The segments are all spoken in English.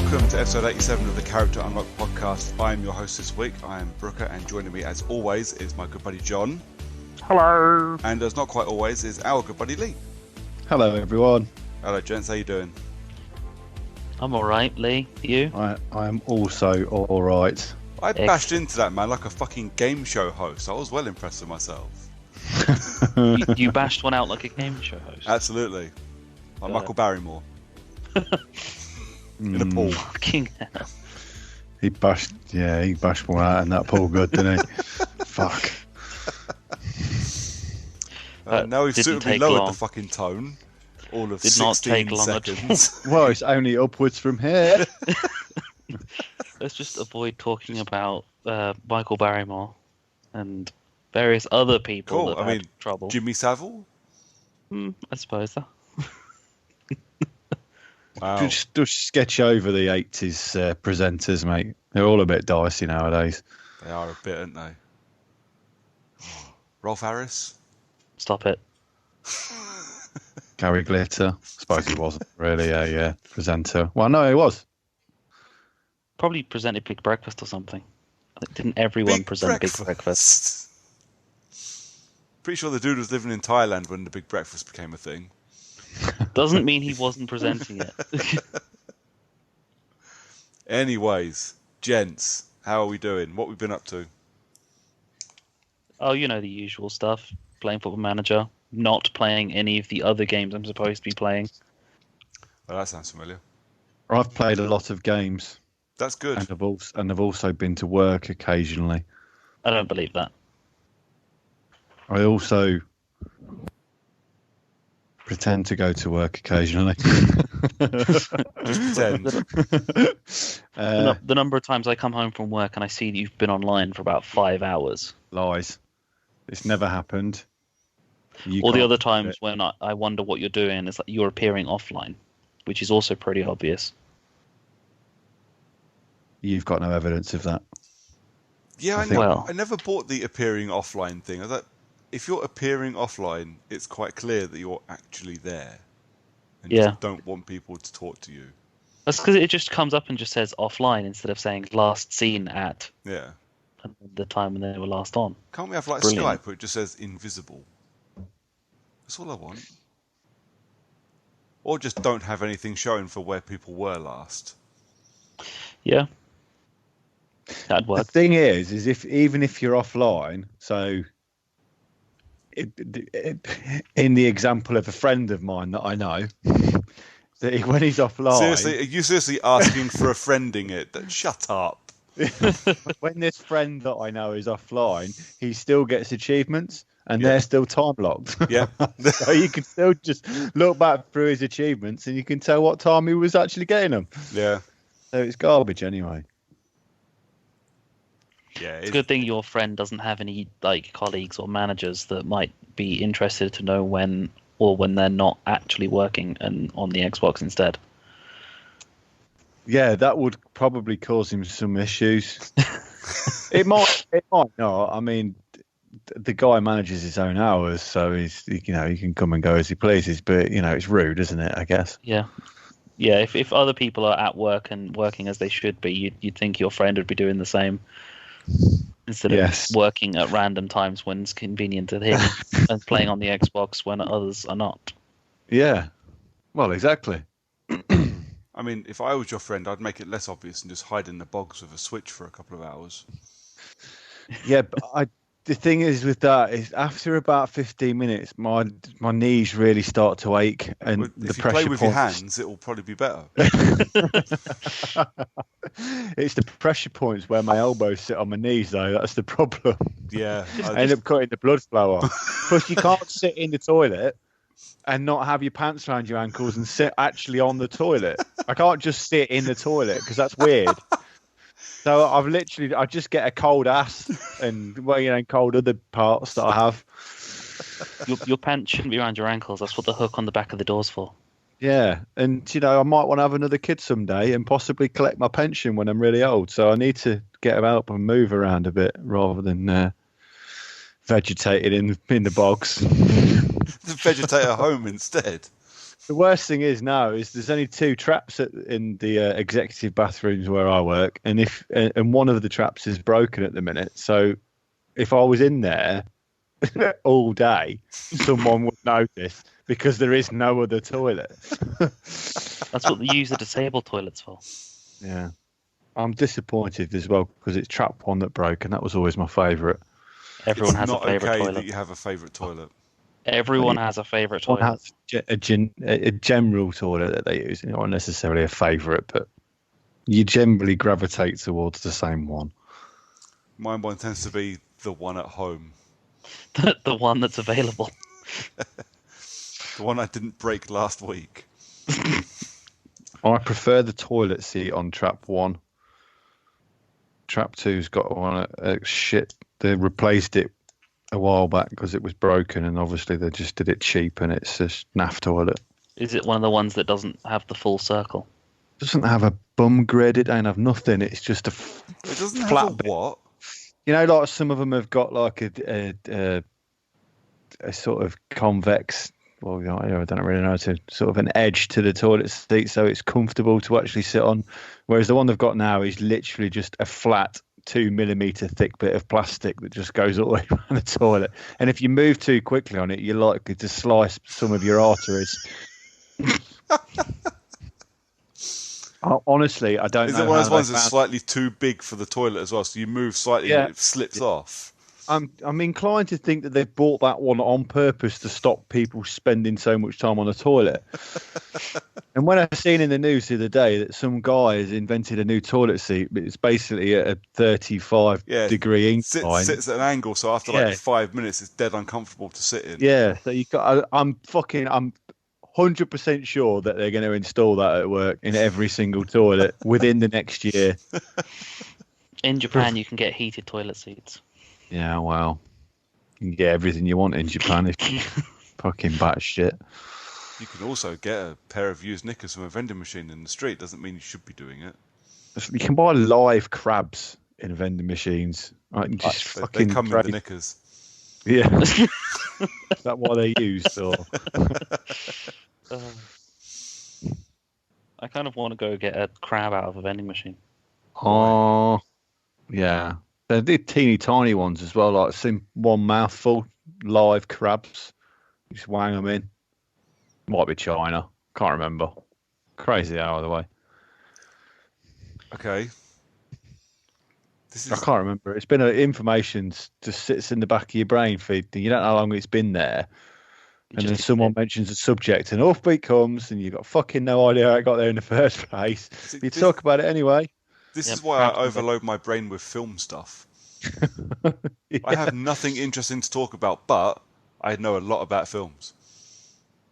Welcome to episode 87 of the Character Unlock podcast. I am your host this week. I am Brooker, and joining me as always is my good buddy John. Hello. And as not quite always is our good buddy Lee. Hello everyone. Hello gents, how you doing? I'm alright, Lee. You? I am also alright. I bashed into that man like a fucking game show host. I was well impressed with myself. You bashed one out like a game show host. Absolutely. Like Michael Barrymore. In a pool. Fucking hell. He bashed one out in that pool good, didn't he? Fuck. Now we've suitably lowered the fucking tone. All of 16 seconds. Well, it's only upwards from here. Let's just avoid talking about Michael Barrymore and various other people that had trouble. Jimmy Savile? I suppose so. Wow. Just sketch over the 80s presenters, mate. They're all a bit dicey nowadays. They are a bit, aren't they? Rolf Harris? Stop it. Gary Glitter. I suppose he wasn't really a presenter. Well, no, he was. Probably presented Big Breakfast or something. Didn't everyone present Big Breakfast? Pretty sure the dude was living in Thailand when the Big Breakfast became a thing. Doesn't mean he wasn't presenting it. Anyways, gents, how are we doing? What have we been up to? Oh, you know the usual stuff. Playing Football Manager. Not playing any of the other games I'm supposed to be playing. Well, that sounds familiar. I've played a lot of games. That's good. And I've also been to work occasionally. I don't believe that. I also pretend to go to work occasionally. Just pretend. The number of times I come home from work and I see that you've been online for about 5 hours. Lies. It's never happened. All the other times when I wonder what you're doing is like you're appearing offline, which is also pretty obvious. You've got no evidence of that. Yeah, I never bought the appearing offline thing. I thought if you're appearing offline, it's quite clear that you're actually there. And you just don't want people to talk to you. That's because it just comes up and just says offline instead of saying last seen at the time when they were last on. Can't we have like Brilliant. Skype where it just says invisible? That's all I want. Or just don't have anything showing for where people were last. Yeah. That'd work. The thing is even if you're offline, so in the example of a friend of mine that I know, that when he's offline... Seriously, are you seriously asking for a friending it? Shut up. When this friend that I know is offline, he still gets achievements, and they're still time locked. Yeah. So you can still just look back through his achievements, and you can tell what time he was actually getting them. Yeah. So it's garbage anyway. Yeah, it's a good thing your friend doesn't have any like colleagues or managers that might be interested to know when they're not actually working and on the Xbox instead. Yeah, that would probably cause him some issues. It might not. I mean, the guy manages his own hours, so he can come and go as he pleases. But it's rude, isn't it? I guess. Yeah. Yeah. If other people are at work and working as they should be, you'd think your friend would be doing the same. Instead of working at random times when it's convenient to him and playing on the Xbox when others are not. Yeah. Well, exactly. I mean, if I was your friend, I'd make it less obvious and just hide in the bogs with a Switch for a couple of hours. Yeah, but the thing is with that is after about 15 minutes, my knees really start to ache, and if you play with your hands, it will probably be better. It's the pressure points where my elbows sit on my knees, though. That's the problem. Yeah, I end up cutting the blood flow off. Plus, you can't sit in the toilet and not have your pants around your ankles and sit actually on the toilet. I can't just sit in the toilet because that's weird. So I just get a cold ass and cold other parts that I have. Your pants shouldn't be around your ankles. That's what the hook on the back of the door's for. Yeah, and I might want to have another kid someday and possibly collect my pension when I'm really old. So I need to get out and move around a bit rather than vegetating in the bogs. Vegetate at home instead. The worst thing is now is there's only 2 traps in the executive bathrooms where I work, and one of the traps is broken at the minute. So if I was in there all day, someone would notice because there is no other toilet. That's what they use the disabled toilets for. Yeah, I'm disappointed as well because it's trap 1 that broke, and that was always my favourite. Everyone has a favourite toilet. It's not okay that you have a favourite toilet. Everyone has a favourite toilet. One has a general toilet that they use, not necessarily a favourite, but you generally gravitate towards the same one. Mine one tends to be the one at home. The one that's available. The one I didn't break last week. I prefer the toilet seat on trap 1. Trap 2's got one shit. They replaced it a while back because it was broken, and obviously they just did it cheap, and it's a naff toilet. Is it one of the ones that doesn't have the full circle? It doesn't have a bum grid. It don't have nothing. It's just a it doesn't flat have a what? You know, like some of them have got like a sort of convex. Well, I don't really know, to sort of an edge to the toilet seat, so it's comfortable to actually sit on. Whereas the one they've got now is literally just a flat 2 millimeter thick bit of plastic that just goes all the way around the toilet. And if you move too quickly on it, you're likely to slice some of your arteries. Honestly, I don't know. Is it one of those ones that's slightly too big for the toilet as well? So you move slightly and it slips off? I'm inclined to think that they've bought that one on purpose to stop people spending so much time on the toilet. And when I seen in the news the other day that some guy has invented a new toilet seat, but it's basically a 35-degree incline. Sits at an angle, so after like 5 minutes, it's dead uncomfortable to sit in. Yeah, so I'm 100% sure that they're going to install that at work in every single toilet within the next year. In Japan, you can get heated toilet seats. Yeah, well, you can get everything you want in Japan if you fucking batshit. You can also get a pair of used knickers from a vending machine in the street. Doesn't mean you should be doing it. You can buy live crabs in vending machines. They come in the knickers. Yeah. Is that what they used? Or? I kind of want to go get a crab out of a vending machine. Oh, yeah. They're teeny tiny ones as well, like one mouthful, live crabs. You just wang them in. Might be China. Can't remember. Crazy either way. Okay. I can't remember. It's been information just sits in the back of your brain feed. You don't know how long it's been there. And then someone mentions a subject and off it comes, and you've got fucking no idea how it got there in the first place. You talk about it anyway. This is why I overload my brain with film stuff. Yeah. I have nothing interesting to talk about, but I know a lot about films.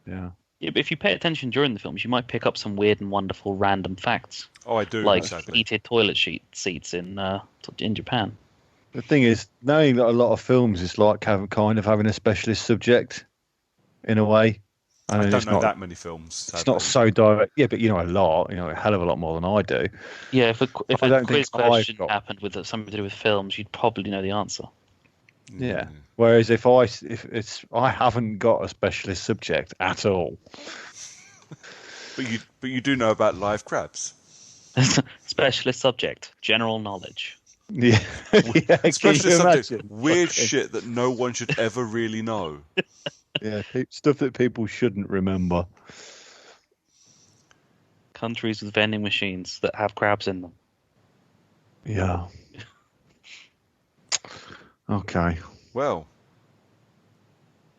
Yeah. Yeah, but if you pay attention during the films, you might pick up some weird and wonderful random facts. Oh, I do. Like heated toilet seats in Japan. The thing is, knowing that a lot of films is like kind of having a specialist subject, in a way. I don't know that many films. Sadly. It's not so direct. Yeah, but you know a lot. You know a hell of a lot more than I do. Yeah, if a quiz question happened with something to do with films, you'd probably know the answer. Yeah. Whereas if I haven't got a specialist subject at all. But you do know about live crabs. Specialist subject, general knowledge. Yeah. Specialist subject, weird shit that no one should ever really know. Yeah, stuff that people shouldn't remember. Countries with vending machines that have crabs in them. Yeah. Okay. Well,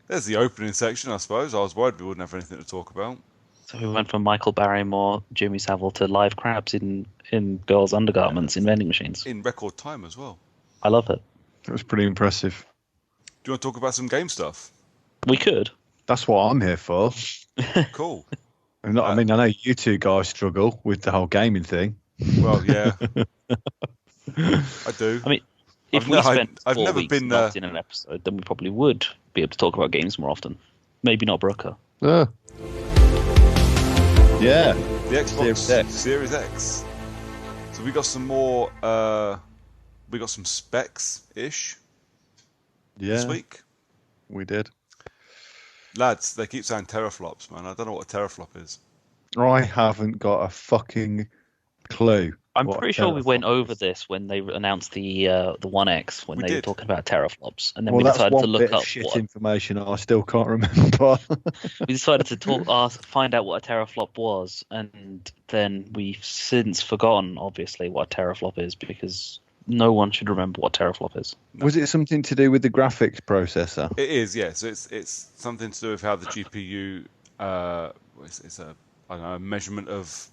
there's the opening section, I suppose. I was worried we wouldn't have anything to talk about. So we went from Michael Barrymore, Jimmy Savile to live crabs in girls' undergarments in vending machines. In record time as well. I love it. That was pretty impressive. Do you want to talk about some game stuff? We could. That's what I'm here for. Cool. I know you two guys struggle with the whole gaming thing. Well, yeah. I do. I mean, if I've never been not in an episode, then we probably would be able to talk about games more often. Maybe not Brooker. Yeah. The Xbox Series X. So we got some more. We got some specs-ish. This week. We did. Lads, they keep saying teraflops, man. I don't know what a teraflop is. I haven't got a fucking clue. I'm pretty sure we went over this when they announced the One X when they were talking about teraflops, and then we decided to look up shit information I still can't remember. We decided to find out what a teraflop was, and then we've since forgotten, obviously, what a teraflop is because no one should remember what a teraflop is. No. Was it something to do with the graphics processor? It is, yeah. So it's something to do with how the GPU. It's a measurement of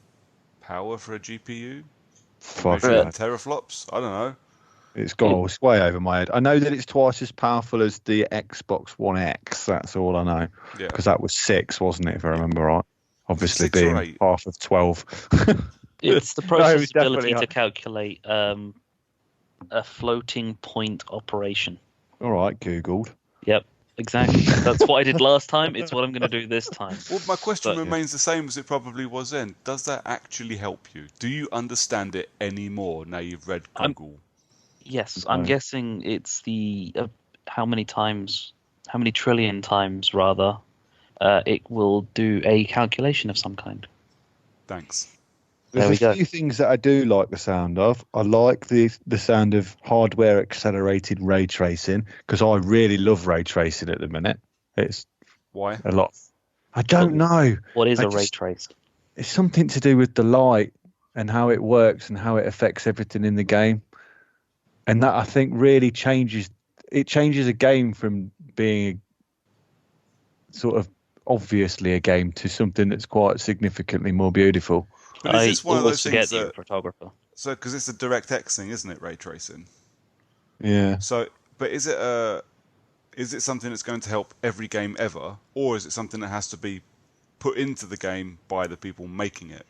power for a GPU. Fuck teraflops? I don't know. It's gone it's way over my head. I know that it's twice as powerful as the Xbox One X. That's all I know. Yeah. Because that was 6, wasn't it, if I remember right? Obviously being half of 12. It's the process ability to calculate a floating point operation. All right, Googled. Yep. Exactly. That's what I did last time. It's what I'm going to do this time. Well, my question remains the same as it probably was then. Does that actually help you? Do you understand it anymore now you've read Google? Yes, I'm guessing it's the how many trillion times rather, it will do a calculation of some kind. Thanks. There's a few things that I do like the sound of. I like the sound of hardware accelerated ray tracing because I really love ray tracing at the minute. It's why a lot. I don't know. What is a ray trace? It's something to do with the light and how it works and how it affects everything in the game, and that I think really changes a game from being sort of obviously a game to something that's quite significantly more beautiful. But is this one of those things that photographer? So, because it's a DirectX thing, isn't it? Ray tracing. Yeah. So, but is it something that's going to help every game ever, or is it something that has to be put into the game by the people making it?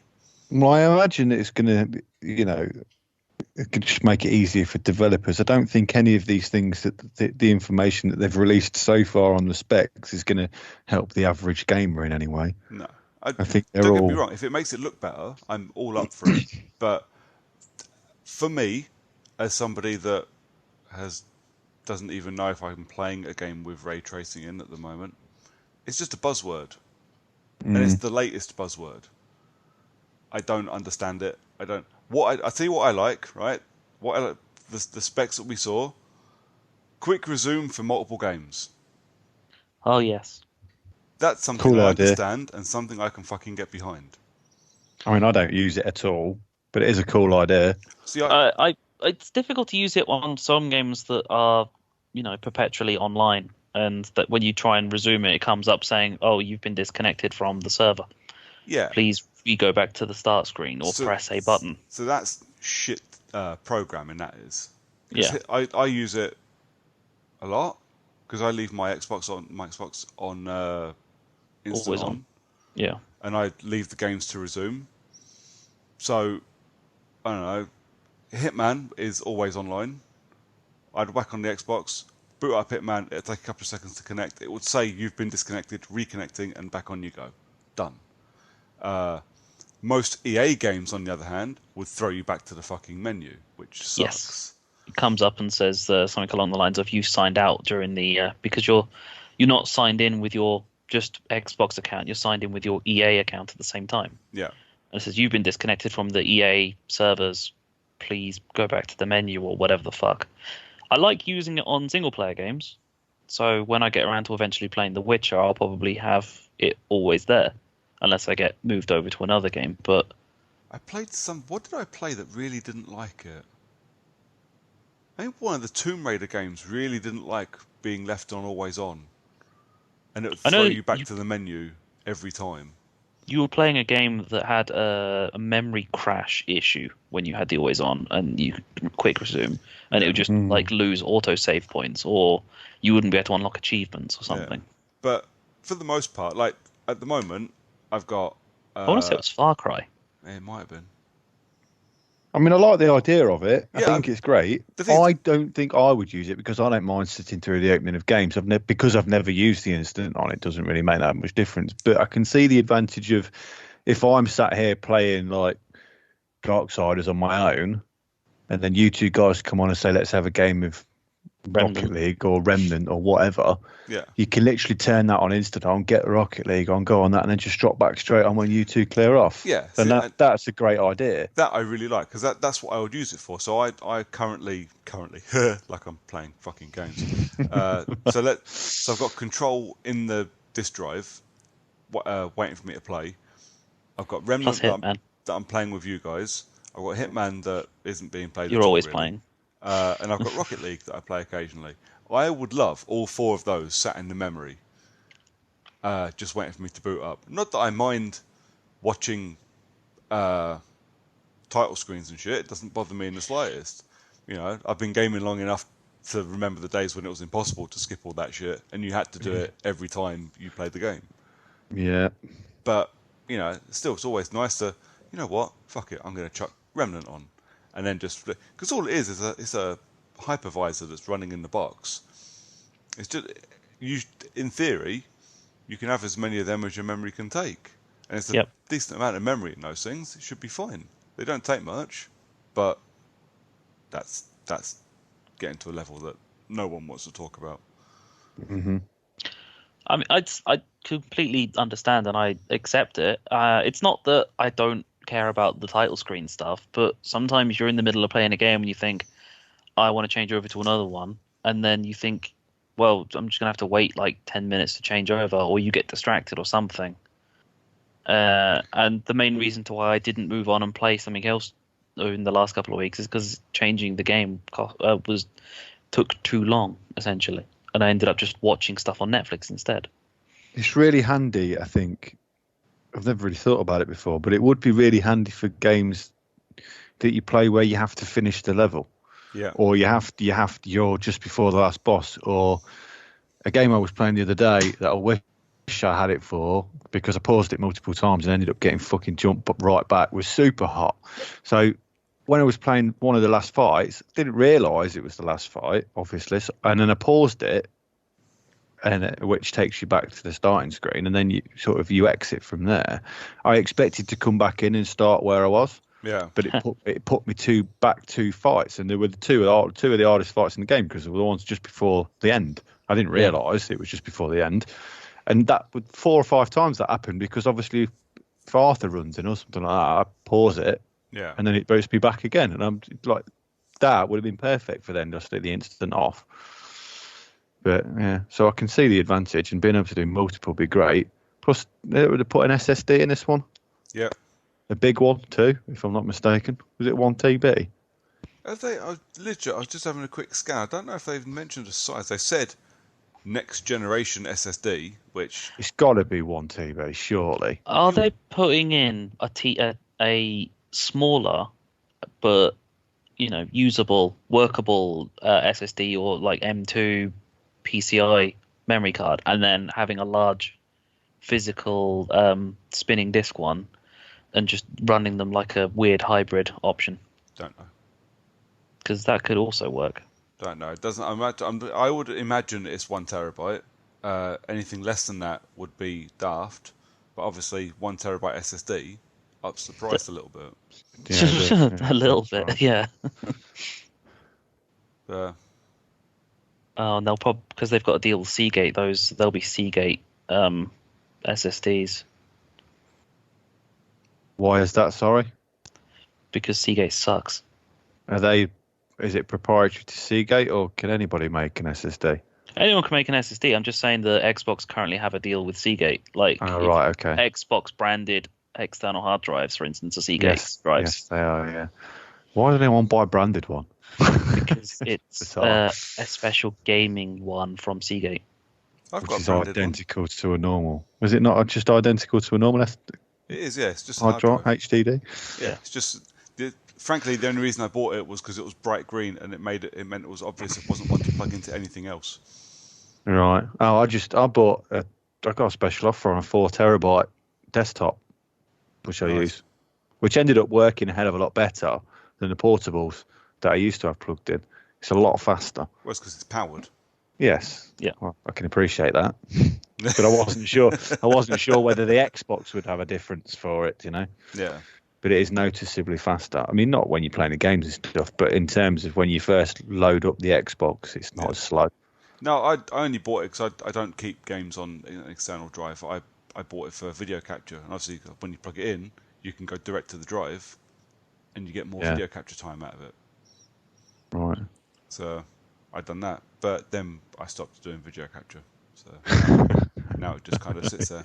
Well, I imagine it's going to, it could just make it easier for developers. I don't think any of these things that the information that they've released so far on the specs is going to help the average gamer in any way. No. I think they're don't all... get me wrong. If it makes it look better, I'm all up for it. But for me, as somebody that doesn't even know if I'm playing a game with ray tracing in at the moment, it's just a buzzword, and it's the latest buzzword. I don't understand it. I don't. I tell you what I like. Right? The specs that we saw. Quick resume for multiple games. Oh yes. That's something I understand and something I can fucking get behind. I mean, I don't use it at all, but it is a cool idea. See, it's difficult to use it on some games that are, perpetually online, and that when you try and resume it, it comes up saying, "Oh, you've been disconnected from the server. Yeah. Please go back to the start screen or press a button." So that's shit programming. That is. Yeah. I use it a lot because I leave my Xbox on instant on. Yeah. And I leave the games to resume. So, I don't know. Hitman is always online. I'd whack on the Xbox, boot up Hitman, it'd take a couple of seconds to connect. It would say you've been disconnected, reconnecting, and back on you go. Done. Most EA games, on the other hand, would throw you back to the fucking menu, which sucks. Yes. It comes up and says something along the lines of you signed out during the because you're not signed in with your just Xbox account, you're signed in with your EA account at the same time. Yeah. And it says you've been disconnected from the EA servers. Please go back to the menu or whatever the fuck. I like using it on single player games. So when I get around to eventually playing The Witcher, I'll probably have it always there, unless I get moved over to another game. But I played what did I play that really didn't like it? I think one of the Tomb Raider games really didn't like being left on always on. And it would throw you back to the menu every time. You were playing a game that had a memory crash issue when you had the always on, and you could quick resume, and it would just lose auto save points, or you wouldn't be able to unlock achievements or something. Yeah. But for the most part, like at the moment, I've got. I want to say it was Far Cry. It might have been. I mean, I like the idea of it. I think it's great. I don't think I would use it because I don't mind sitting through the opening of games. Because I've never used the instant on, it doesn't really make that much difference. But I can see the advantage of if I'm sat here playing like Darksiders on my own, and then you two guys come on and say, "Let's have a game of Rocket League or Remnant or whatever, you can literally turn that on instant on, get Rocket League on, go on that, and then just drop back straight on when you two clear off. Yeah, and that's a great idea. That I really like, because that's what I would use it for. So I currently like I'm playing fucking games. So I've got Control in the disk drive, waiting for me to play. I've got Remnant that I'm playing with you guys. I've got Hitman that isn't being played. You're always playing. And I've got Rocket League that I play occasionally. I would love all 4 of those sat in the memory, just waiting for me to boot up. Not that I mind watching title screens and shit. It doesn't bother me in the slightest. You know, I've been gaming long enough to remember the days when it was impossible to skip all that shit, and you had to do it every time you played the game. Yeah. But, you know, still, it's always nice to, you know what, fuck it, I'm going to chuck Remnant on. And then just, because all it is a hypervisor that's running in the box. It's just, in theory, you can have as many of them as your memory can take. And it's a decent amount of memory in those things. It should be fine. They don't take much, but that's getting to a level that no one wants to talk about. Mm-hmm. I mean, I completely understand and I accept it. It's not that I don't care about the title screen stuff, but sometimes you're in the middle of playing a game and you think, I want to change over to another one, and then you think, well, I'm just gonna have to wait like 10 minutes to change over, or you get distracted or something. And the main reason to why I didn't move on and play something else in the last couple of weeks is because changing the game took too long, essentially, and I ended up just watching stuff on Netflix instead. It's really handy, I think. I've never really thought about it before, but it would be really handy for games that you play where you have to finish the level. Yeah. Or you're just before the last boss. Or a game I was playing the other day that I wish I had it for, because I paused it multiple times and ended up getting fucking jumped right back, was Super Hot. So when I was playing one of the last fights, I didn't realise it was the last fight, obviously, and then I paused it, and which takes you back to the starting screen, and then you exit from there. I expected to come back in and start where I was, but it put me back two fights, and they were two of the hardest fights in the game because they were the ones just before the end. I didn't realise it was just before the end, and that 4 or 5 times that happened because obviously if Arthur runs in or something like that, I pause it, and then it boosts me back again, and I'm like, that would have been perfect for them just at the instant off. But yeah, so I can see the advantage, and being able to do multiple would be great. Plus, they would have put an SSD in this one. Yeah. A big one too, if I'm not mistaken. Was it 1 TB? I was just having a quick scan. I don't know if they've mentioned a size. They said next generation SSD, which it's got to be 1 TB, surely. Are they putting in a smaller, but usable, workable SSD or like M2 PCI memory card, and then having a large physical spinning disk one, and just running them like a weird hybrid option? Don't know, because that could also work. Don't know. It doesn't. I would imagine it's 1 terabyte. Anything less than that would be daft. But obviously, 1 terabyte SSD ups the price a little bit. Yeah, a little bit, yeah. Oh, and they'll probably, because they've got a deal with Seagate. They'll be Seagate SSDs. Why is that? Sorry. Because Seagate sucks. Is it proprietary to Seagate, or can anybody make an SSD? Anyone can make an SSD. I'm just saying the Xbox currently have a deal with Seagate. Like, right, okay. Xbox branded external hard drives, for instance, are Seagate drives. Yes, they are. Yeah. Why does anyone buy a branded one? Because it's a special gaming one from Seagate. Which is identical to a normal. Was it not just identical to a normal SSD? It is, yeah. It's just hard drive, HDD. Yeah, it's just. Frankly, the only reason I bought it was because it was bright green, and it meant it was obvious it wasn't one to plug into anything else. Right. Oh, I got a special offer on a 4 terabyte desktop, which I use, which ended up working a hell of a lot better than the portables that I used to have plugged in. It's a lot faster. Well, it's because it's powered. Yes. Yeah. Well, I can appreciate that, but I wasn't sure. I wasn't sure whether the Xbox would have a difference for it. Yeah. but it is noticeably faster. I mean, not when you're playing the games and stuff, but in terms of when you first load up the Xbox, it's not as slow. No, I only bought it because I don't keep games on an external drive. I bought it for video capture, and obviously when you plug it in, you can go direct to the drive, and you get more video capture time out of it. Right. So I'd done that, but then I stopped doing video capture. So now it just kind of sits there.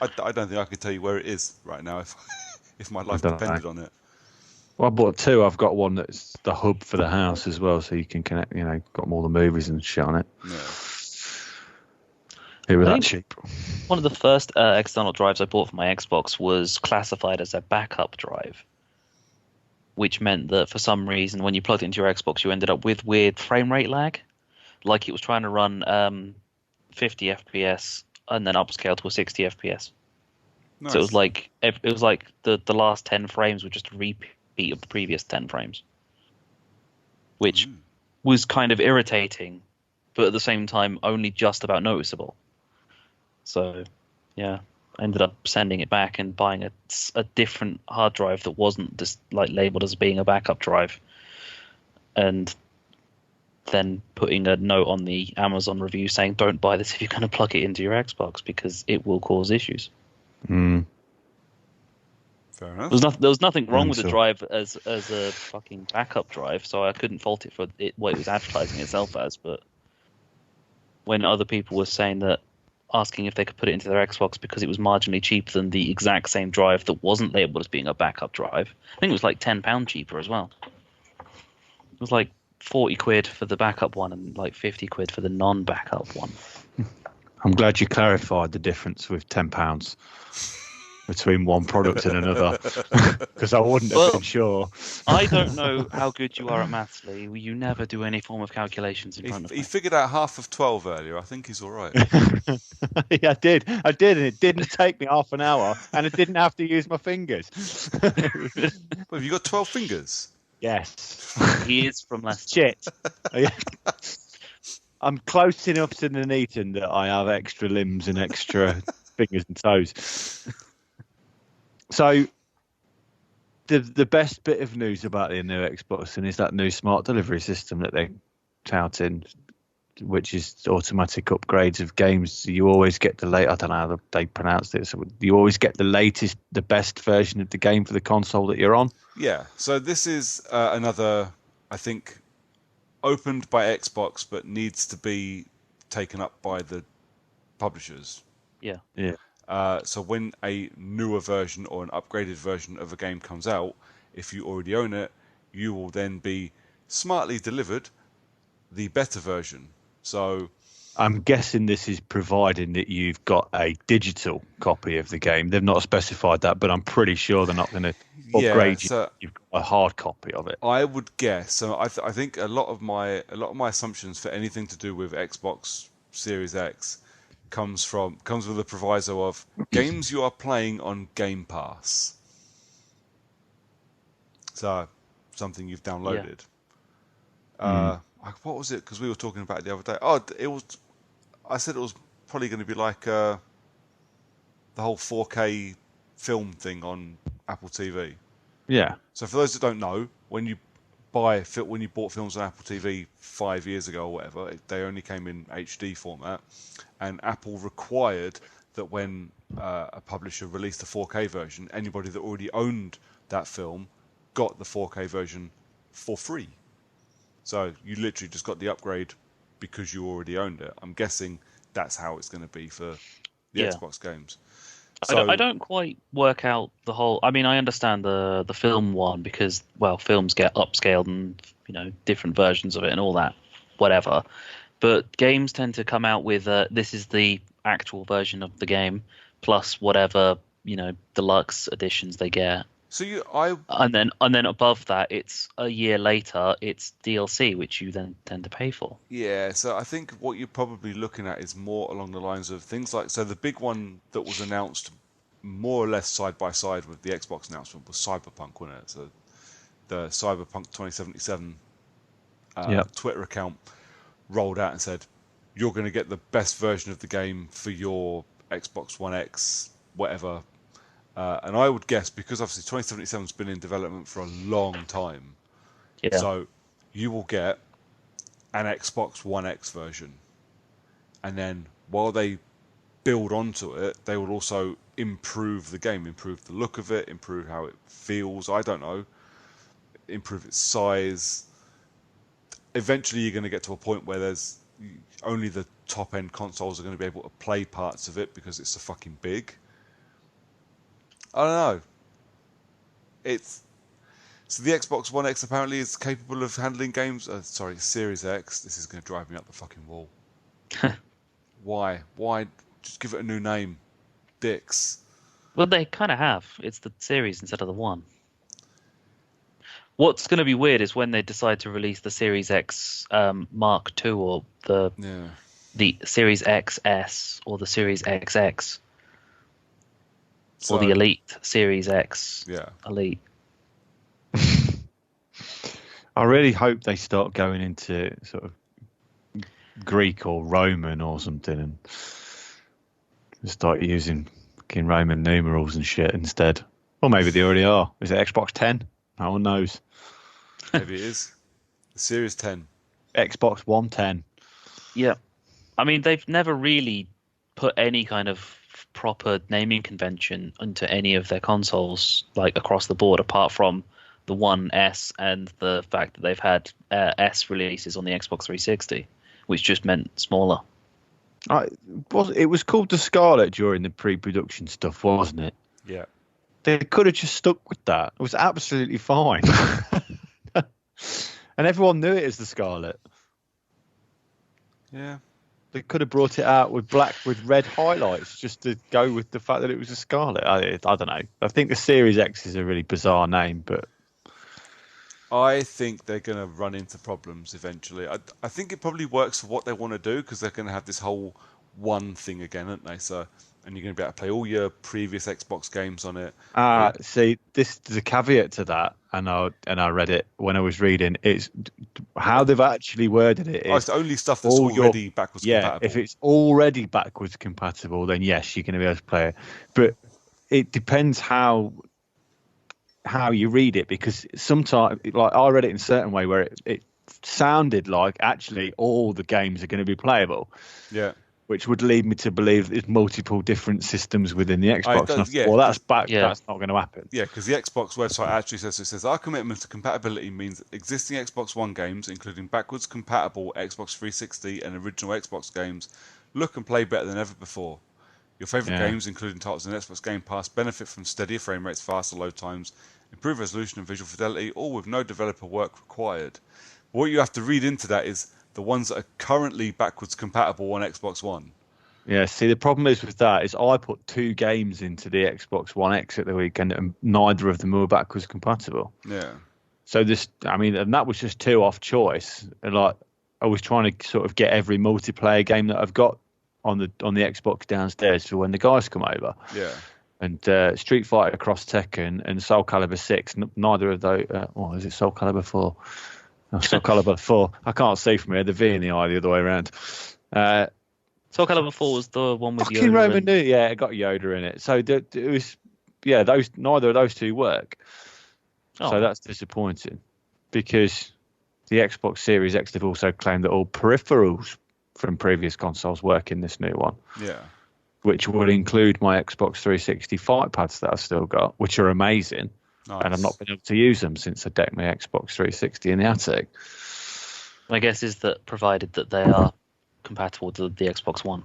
I don't think I could tell you where it is right now if my life depended on it. Well, I bought two. I've got one that's the hub for the house as well, so you can connect. Got all the movies and shit on it. Yeah. It was that cheap. One of the first external drives I bought for my Xbox was classified as a backup drive, which meant that for some reason, when you plugged it into your Xbox, you ended up with weird frame rate lag, like it was trying to run 50 FPS and then upscale to a 60 FPS. Nice. So it was like the last 10 frames were just a repeat of the previous 10 frames, which was kind of irritating, but at the same time only just about noticeable. So, yeah, I ended up sending it back and buying a different hard drive that wasn't just labeled as being a backup drive, and then putting a note on the Amazon review saying don't buy this if you're going to plug it into your Xbox because it will cause issues. Fair enough. There was nothing wrong with the drive as a fucking backup drive, so I couldn't fault it for what it was advertising itself as. But when other people were saying that, asking if they could put it into their Xbox because it was marginally cheaper than the exact same drive that wasn't labeled as being a backup drive, I think it was like £10 cheaper as well. It was like 40 quid for the backup one and like 50 quid for the non-backup one. I'm glad you clarified the difference with £10 between one product and another, because I wouldn't have been sure. I don't know how good you are at maths, Lee. You never do any form of calculations in front of me. He figured out half of 12 earlier. I think he's all right. Yeah, I did, and it didn't take me half an hour, and I didn't have to use my fingers. Well, have you got 12 fingers? Yes. He is from Leicester. Shit. I'm close enough to the Nuneaton that I have extra limbs and extra fingers and toes. So, the best bit of news about the new Xbox is that new smart delivery system that they're touting, which is automatic upgrades of games. You always get the I don't know how they pronounced it. So you always get the latest, the best version of the game for the console that you're on. Yeah. So this is another, I think, opened by Xbox, but needs to be taken up by the publishers. Yeah. Yeah. So when a newer version or an upgraded version of a game comes out, if you already own it, you will then be smartly delivered the better version. So I'm guessing this is providing that you've got a digital copy of the game. They've not specified that, but I'm pretty sure they're not going to upgrade you. You've got a hard copy of it. I would guess. So I think a lot of my assumptions for anything to do with Xbox Series X comes with the proviso of games you are playing on Game Pass. So something you've downloaded. Yeah. What was it? Because we were talking about it the other day. Oh, it was. I said it was probably going to be like the whole 4K film thing on Apple TV. Yeah. So for those that don't know, when you bought films on Apple TV 5 years ago or whatever, they only came in HD format, and Apple required that when a publisher released a 4K version, anybody that already owned that film got the 4K version for free. So you literally just got the upgrade because you already owned it. I'm guessing that's how it's going to be for the Xbox games. So, I don't quite work out the whole. I mean, I understand the film one because, well, films get upscaled and different versions of it and all that, whatever. But games tend to come out with this is the actual version of the game plus whatever deluxe editions they get. So and then above that, it's a year later, it's DLC, which you then tend to pay for. Yeah, so I think what you're probably looking at is more along the lines of things like, so the big one that was announced more or less side by side with the Xbox announcement was Cyberpunk, wasn't it? So the Cyberpunk 2077 Twitter account rolled out and said, you're going to get the best version of the game for your Xbox One X, whatever. And I would guess, because obviously 2077's been in development for a long time, so you will get an Xbox One X version. And then while they build onto it, they will also improve the game, improve the look of it, improve how it feels, I don't know, improve its size. Eventually you're going to get to a point where there's only the top end consoles are going to be able to play parts of it because it's so fucking big. I don't know. So the Xbox One X apparently is capable of handling games. Series X. This is going to drive me up the fucking wall. Why? Just give it a new name, dicks. Well, they kind of have. It's the series instead of the one. What's going to be weird is when they decide to release the Series X Mark II or the Series XS or the Series XX or the Elite Series X. Yeah. Elite. I really hope they start going into sort of Greek or Roman or something and start using fucking Roman numerals and shit instead. Or maybe they already are. Is it Xbox 10? No one knows. Maybe it is. The Series 10. Xbox 110. Yeah. I mean, they've never really put any kind of proper naming convention into any of their consoles, like across the board, apart from the One S and the fact that they've had S releases on the Xbox 360, which just meant smaller. It was called the Scarlet during the pre-production stuff, wasn't it? Yeah. They could have just stuck with that. It was absolutely fine. And everyone knew it as the Scarlet. Yeah. They could have brought it out with red highlights just to go with the fact that it was a Scarlet. I don't know. I think the Series X is a really bizarre name, but I think they're going to run into problems eventually. I think it probably works for what they want to do because they're going to have this whole one thing again, aren't they? So, and you're going to be able to play all your previous Xbox games on it. See, there's a caveat to that, and I read it when I was reading. It's how they've actually worded it. It's only stuff that's already backwards compatible. If it's already backwards compatible, then yes, you're going to be able to play it. But it depends how you read it, because sometimes, like, I read it in a certain way where it sounded like actually all the games are going to be playable. Yeah. Which would lead me to believe there's multiple different systems within the Xbox. Well, that's that's not going to happen. Yeah, because the Xbox website actually says our commitment to compatibility means that existing Xbox One games, including backwards compatible Xbox 360 and original Xbox games, look and play better than ever before. Your favourite games, including titles in Xbox Game Pass, benefit from steadier frame rates, faster load times, improved resolution and visual fidelity, all with no developer work required. What you have to read into that is the ones that are currently backwards compatible on Xbox One. Yeah, see, the problem is with that is I put 2 games into the Xbox One X at the weekend and neither of them were backwards compatible. Yeah. So and that was just 2 off choice. And like, I was trying to sort of get every multiplayer game that I've got on the Xbox downstairs for when the guys come over. Yeah. And Street Fighter Cross Tekken and Soul Calibur 6, neither of those. Is it Soul Calibur 4? No, Soul Calibur 4. I can't see from here. The V in the eye the other way around. Soul Calibur 4 was the one with fucking Yoda. Roman New, yeah, it got Yoda in it. So it was, neither of those 2 work. So that's disappointing, because the Xbox Series X, they've also claimed that all peripherals from previous consoles work in this new one. Yeah. Which would include my Xbox 360 fight pads that I've still got, which are amazing. Nice. And I've not been able to use them since I decked my Xbox 360 in the attic. My guess is that provided that they are compatible to the Xbox One.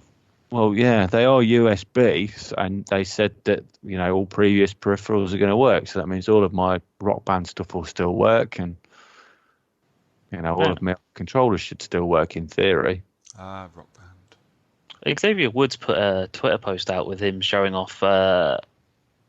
Well, yeah, they are USB, and they said that, all previous peripherals are going to work. So that means all of my Rock Band stuff will still work, and all of my controllers should still work in theory. Rock Band. Xavier Woods put a Twitter post out with him showing off,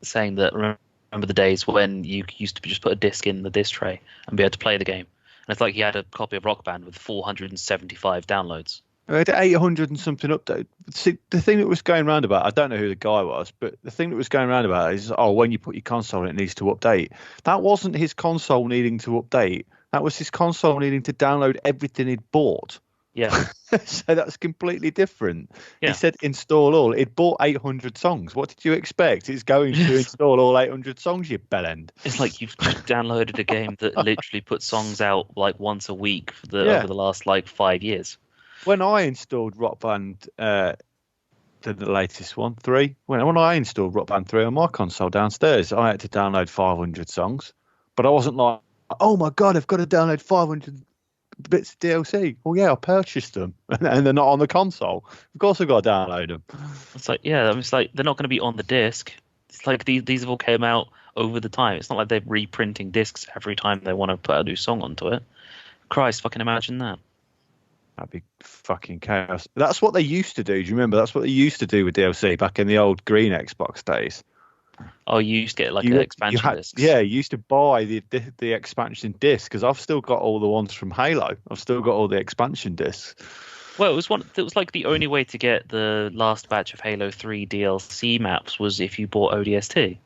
saying that remember the days when you used to just put a disc in the disc tray and be able to play the game. And it's like he had a copy of Rock Band with 475 downloads. I had 800 and something updated. See, the thing that was going around about, I don't know who the guy was, but the thing that was going around about is, when you put your console in, it needs to update. That wasn't his console needing to update. That was his console needing to download everything he'd bought. Yeah. So that's completely different. Yeah. He said install all. It bought 800 songs. What did you expect? It's going to install all 800 songs, you bellend. It's like you've just downloaded a game that literally puts songs out like once a week for over the last like 5 years. When I installed Rock Band, the latest one, 3, when I installed Rock Band 3 on my console downstairs, I had to download 500 songs. But I wasn't like, oh my God, I've got to download 500 bits of DLC. Oh yeah, I purchased them, and they're not on the console. Of course, I've got to download them. It's like, yeah, it's like they're not going to be on the disc. It's like these have all came out over the time. It's not like they're reprinting discs every time they want to put a new song onto it. Christ, fucking imagine that. That'd be fucking chaos. That's what they used to do. Do you remember? That's what they used to do with DLC back in the old green Xbox days. Oh, you used to get like an expansion disc. Yeah, you used to buy the expansion disc, because I've still got all the ones from Halo. I've still got all the expansion discs. Well, it was like the only way to get the last batch of Halo 3 DLC maps was if you bought ODST,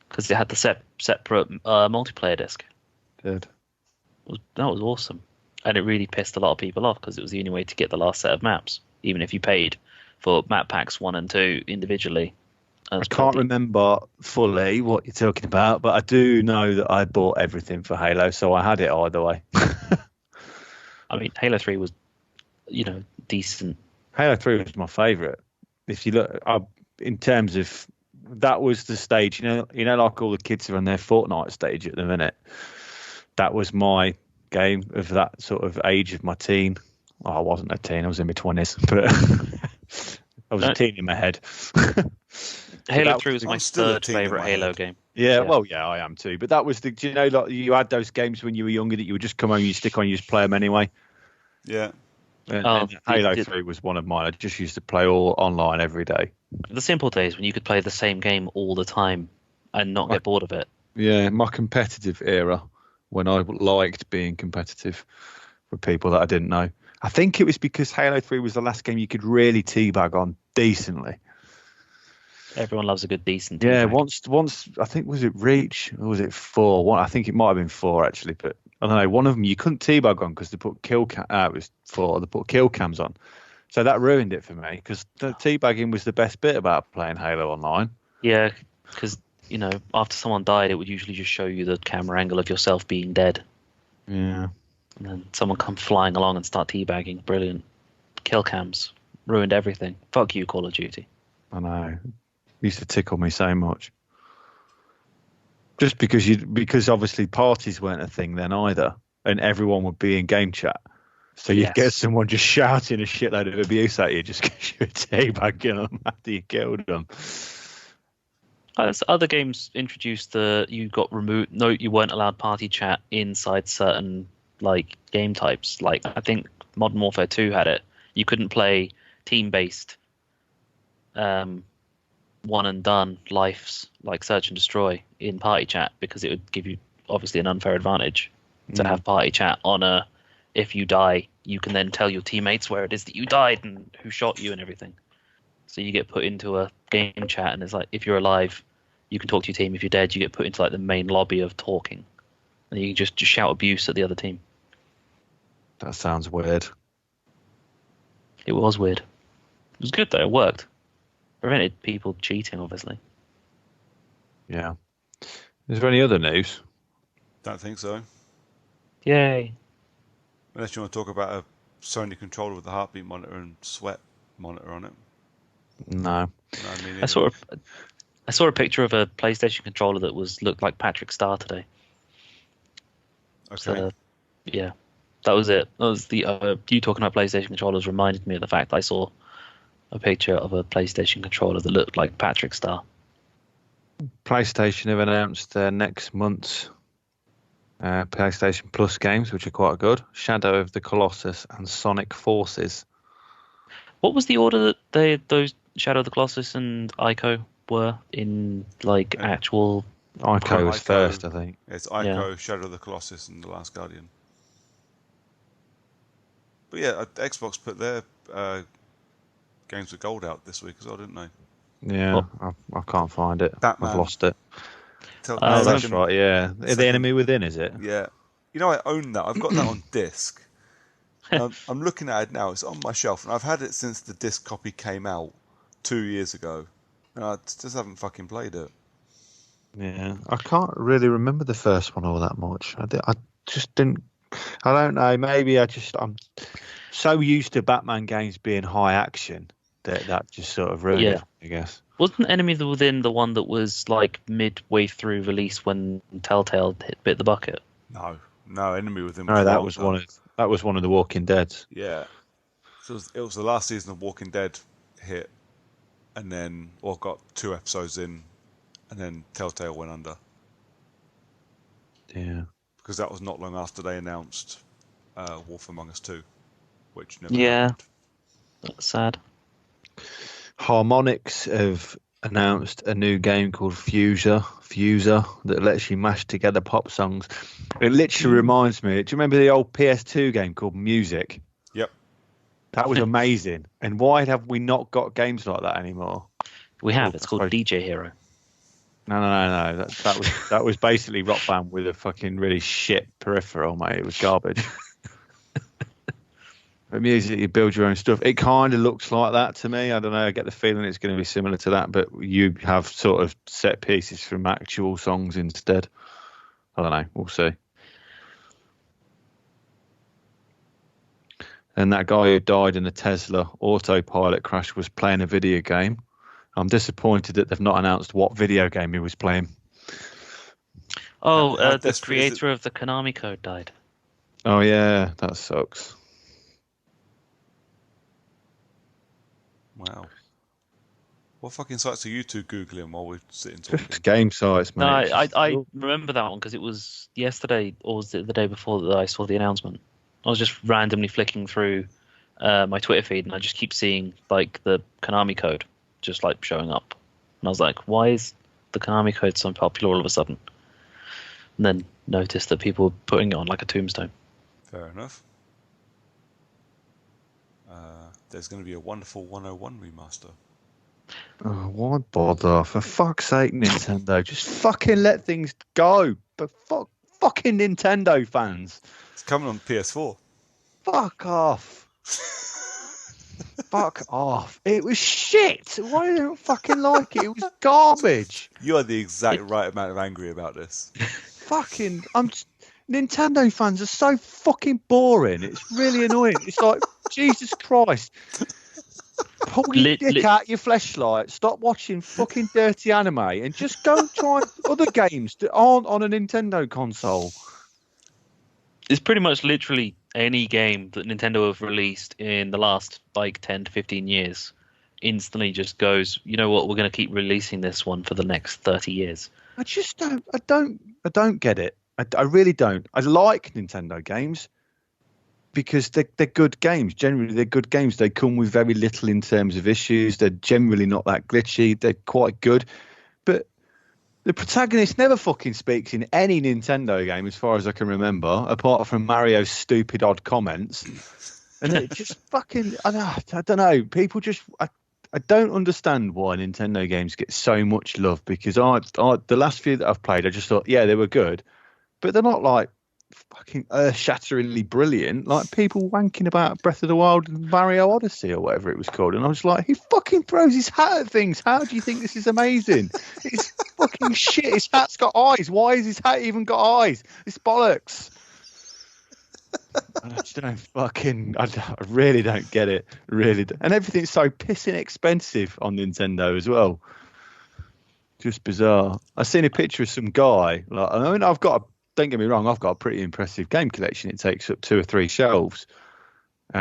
because it had the separate multiplayer disc. Good. That was awesome, and it really pissed a lot of people off because it was the only way to get the last set of maps, even if you paid for map packs 1 and 2 individually. I can't remember fully what you're talking about, but I do know that I bought everything for Halo, so I had it either way. I mean, Halo 3 was, decent. Halo 3 was my favourite. If you look, in terms of, that was the stage, like all the kids are on their Fortnite stage at the minute. That was my game of that sort of age of my teen. Oh, I wasn't a teen, I was in my 20s, but I was a teen in my head. Halo 3 was my third favourite Halo game. Yeah, well, yeah, I am too. But that was like, you had those games when you were younger that you would just come home, you stick on, you just play them anyway. Yeah. And Halo 3 was one of mine. I just used to play all online every day. The simple days when you could play the same game all the time and not get bored of it. Yeah, my competitive era, when I liked being competitive with people that I didn't know. I think it was because Halo 3 was the last game you could really teabag on decently. Everyone loves a good decent teabag. Yeah, once I think, was it Reach or was it 4? I think it might have been 4 actually, but I don't know. One of them you couldn't teabag on because they put it was 4. They put kill cams on, so that ruined it for me, because the teabagging was the best bit about playing Halo Online. Yeah, because after someone died, it would usually just show you the camera angle of yourself being dead. Yeah. And then someone come flying along and start teabagging. Brilliant. Kill cams. Ruined everything. Fuck you, Call of Duty. I know. It used to tickle me so much. Just because obviously parties weren't a thing then either, and everyone would be in game chat. So you'd get someone just shouting a shitload of abuse at you just because you were teabagging them after you killed them. Other games introduced you got removed. No, you weren't allowed party chat inside certain game types. Like, I think Modern Warfare 2 had it. You couldn't play team-based one and done lifes like search and destroy in party chat, because it would give you obviously an unfair advantage to have party chat on if you die, you can then tell your teammates where it is that you died and who shot you and everything. So you get put into a game chat, and it's like, if you're alive, you can talk to your team. If you're dead, you get put into the main lobby of talking, and you can just shout abuse at the other team. That sounds weird. It was weird. It was good though. It worked. Prevented people cheating, obviously. Yeah. Is there any other news? Don't think so. Yay. Unless you want to talk about a Sony controller with a heartbeat monitor and sweat monitor on it. No. I saw a picture of a PlayStation controller that looked like Patrick Star today. Okay. So, yeah, that was it. That was you talking about PlayStation controllers reminded me of the fact I saw a picture of a PlayStation controller that looked like Patrick Star. PlayStation have announced their next month's PlayStation Plus games, which are quite good. Shadow of the Colossus and Sonic Forces. What was the order that those Shadow of the Colossus and Ico were in, actual... Ico was first, I think. It's Ico, Shadow of the Colossus, and The Last Guardian. But yeah, Xbox put their games with gold out this week as well, didn't they? Yeah, I can't find it. Batman. I've lost it. That's right, yeah. The Enemy Within, is it? Yeah. I own that. I've got that on disc. I'm looking at it now. It's on my shelf, and I've had it since the disc copy came out 2 years ago, and I just haven't fucking played it. Yeah, I can't really remember the first one all that much. I just didn't. I don't know. Maybe I'm so used to Batman games being high action that just sort of ruined it, I guess. Wasn't Enemy Within the one that was like midway through release when Telltale bit the bucket? No, Enemy Within. No, that was one of the Walking Deads. Yeah, so it was the last season of Walking Dead hit, and then got 2 episodes in, and then Telltale went under. Yeah, because that was not long after they announced Wolf Among Us 2, which never happened. That's sad. Harmonix have announced a new game called Fuser that lets you mash together pop songs. It literally reminds me. Do you remember the old PS2 game called Music? Yep. That was amazing. And why have we not got games like that anymore? We have. It's called DJ Hero. No. That was basically Rock Band with a fucking really shit peripheral, mate. It was garbage. But music, you build your own stuff. It kind of looks like that to me. I don't know. I get the feeling it's going to be similar to that, but you have sort of set pieces from actual songs instead. I don't know. We'll see. And that guy who died in the Tesla autopilot crash was playing a video game. I'm disappointed that they've not announced what video game he was playing. Oh, the creator of the Konami code died. Oh, yeah. That sucks. Wow. What fucking sites are you two Googling while we're sitting talking? Game sites, mate. No, I remember that one because it was yesterday or was it the day before that I saw the announcement. I was just randomly flicking through my Twitter feed and I just keep seeing like the Konami code just like showing up. And I was like, why is the Konami code so popular all of a sudden? And then noticed that people were putting it on like a tombstone. Fair enough. There's going to be a wonderful 101 remaster. Oh, why bother? For fuck's sake, Nintendo. Just fucking let things go. But fucking Nintendo fans. It's coming on PS4. Fuck off. Fuck off. It was shit. Why do they fucking like it? It was garbage. You are the exact right amount of angry about this. Fucking... Nintendo fans are so fucking boring. It's really annoying. It's like, Jesus Christ. Pull your dick out your fleshlight. Stop watching fucking dirty anime and just go and try other games that aren't on a Nintendo console. It's pretty much literally any game that Nintendo have released in the last like 10 to 15 years instantly just goes, you know what, we're going to keep releasing this one for the next 30 years. I don't get it. I really don't. I like Nintendo games because they're good games. Generally, they're good games. They come with very little in terms of issues. They're generally not that glitchy. They're quite good. But the protagonist never fucking speaks in any Nintendo game, as far as I can remember, apart from Mario's stupid odd comments. And it just fucking... I don't know. People just... I don't understand why Nintendo games get so much love because the last few that I've played, I just thought, yeah, they were good. But they're not like fucking earth-shatteringly brilliant, like people wanking about Breath of the Wild and Mario Odyssey or whatever it was called. And I was like, he fucking throws his hat at things. How do you think this is amazing? It's fucking shit. His hat's got eyes. Why has his hat even got eyes? It's bollocks. I just don't fucking... I really don't get it. Really don't. And everything's so pissing expensive on Nintendo as well. Just bizarre. I seen a picture of some guy. Like, I mean, don't get me wrong, I've got a pretty impressive game collection. It takes up 2 or 3 shelves. They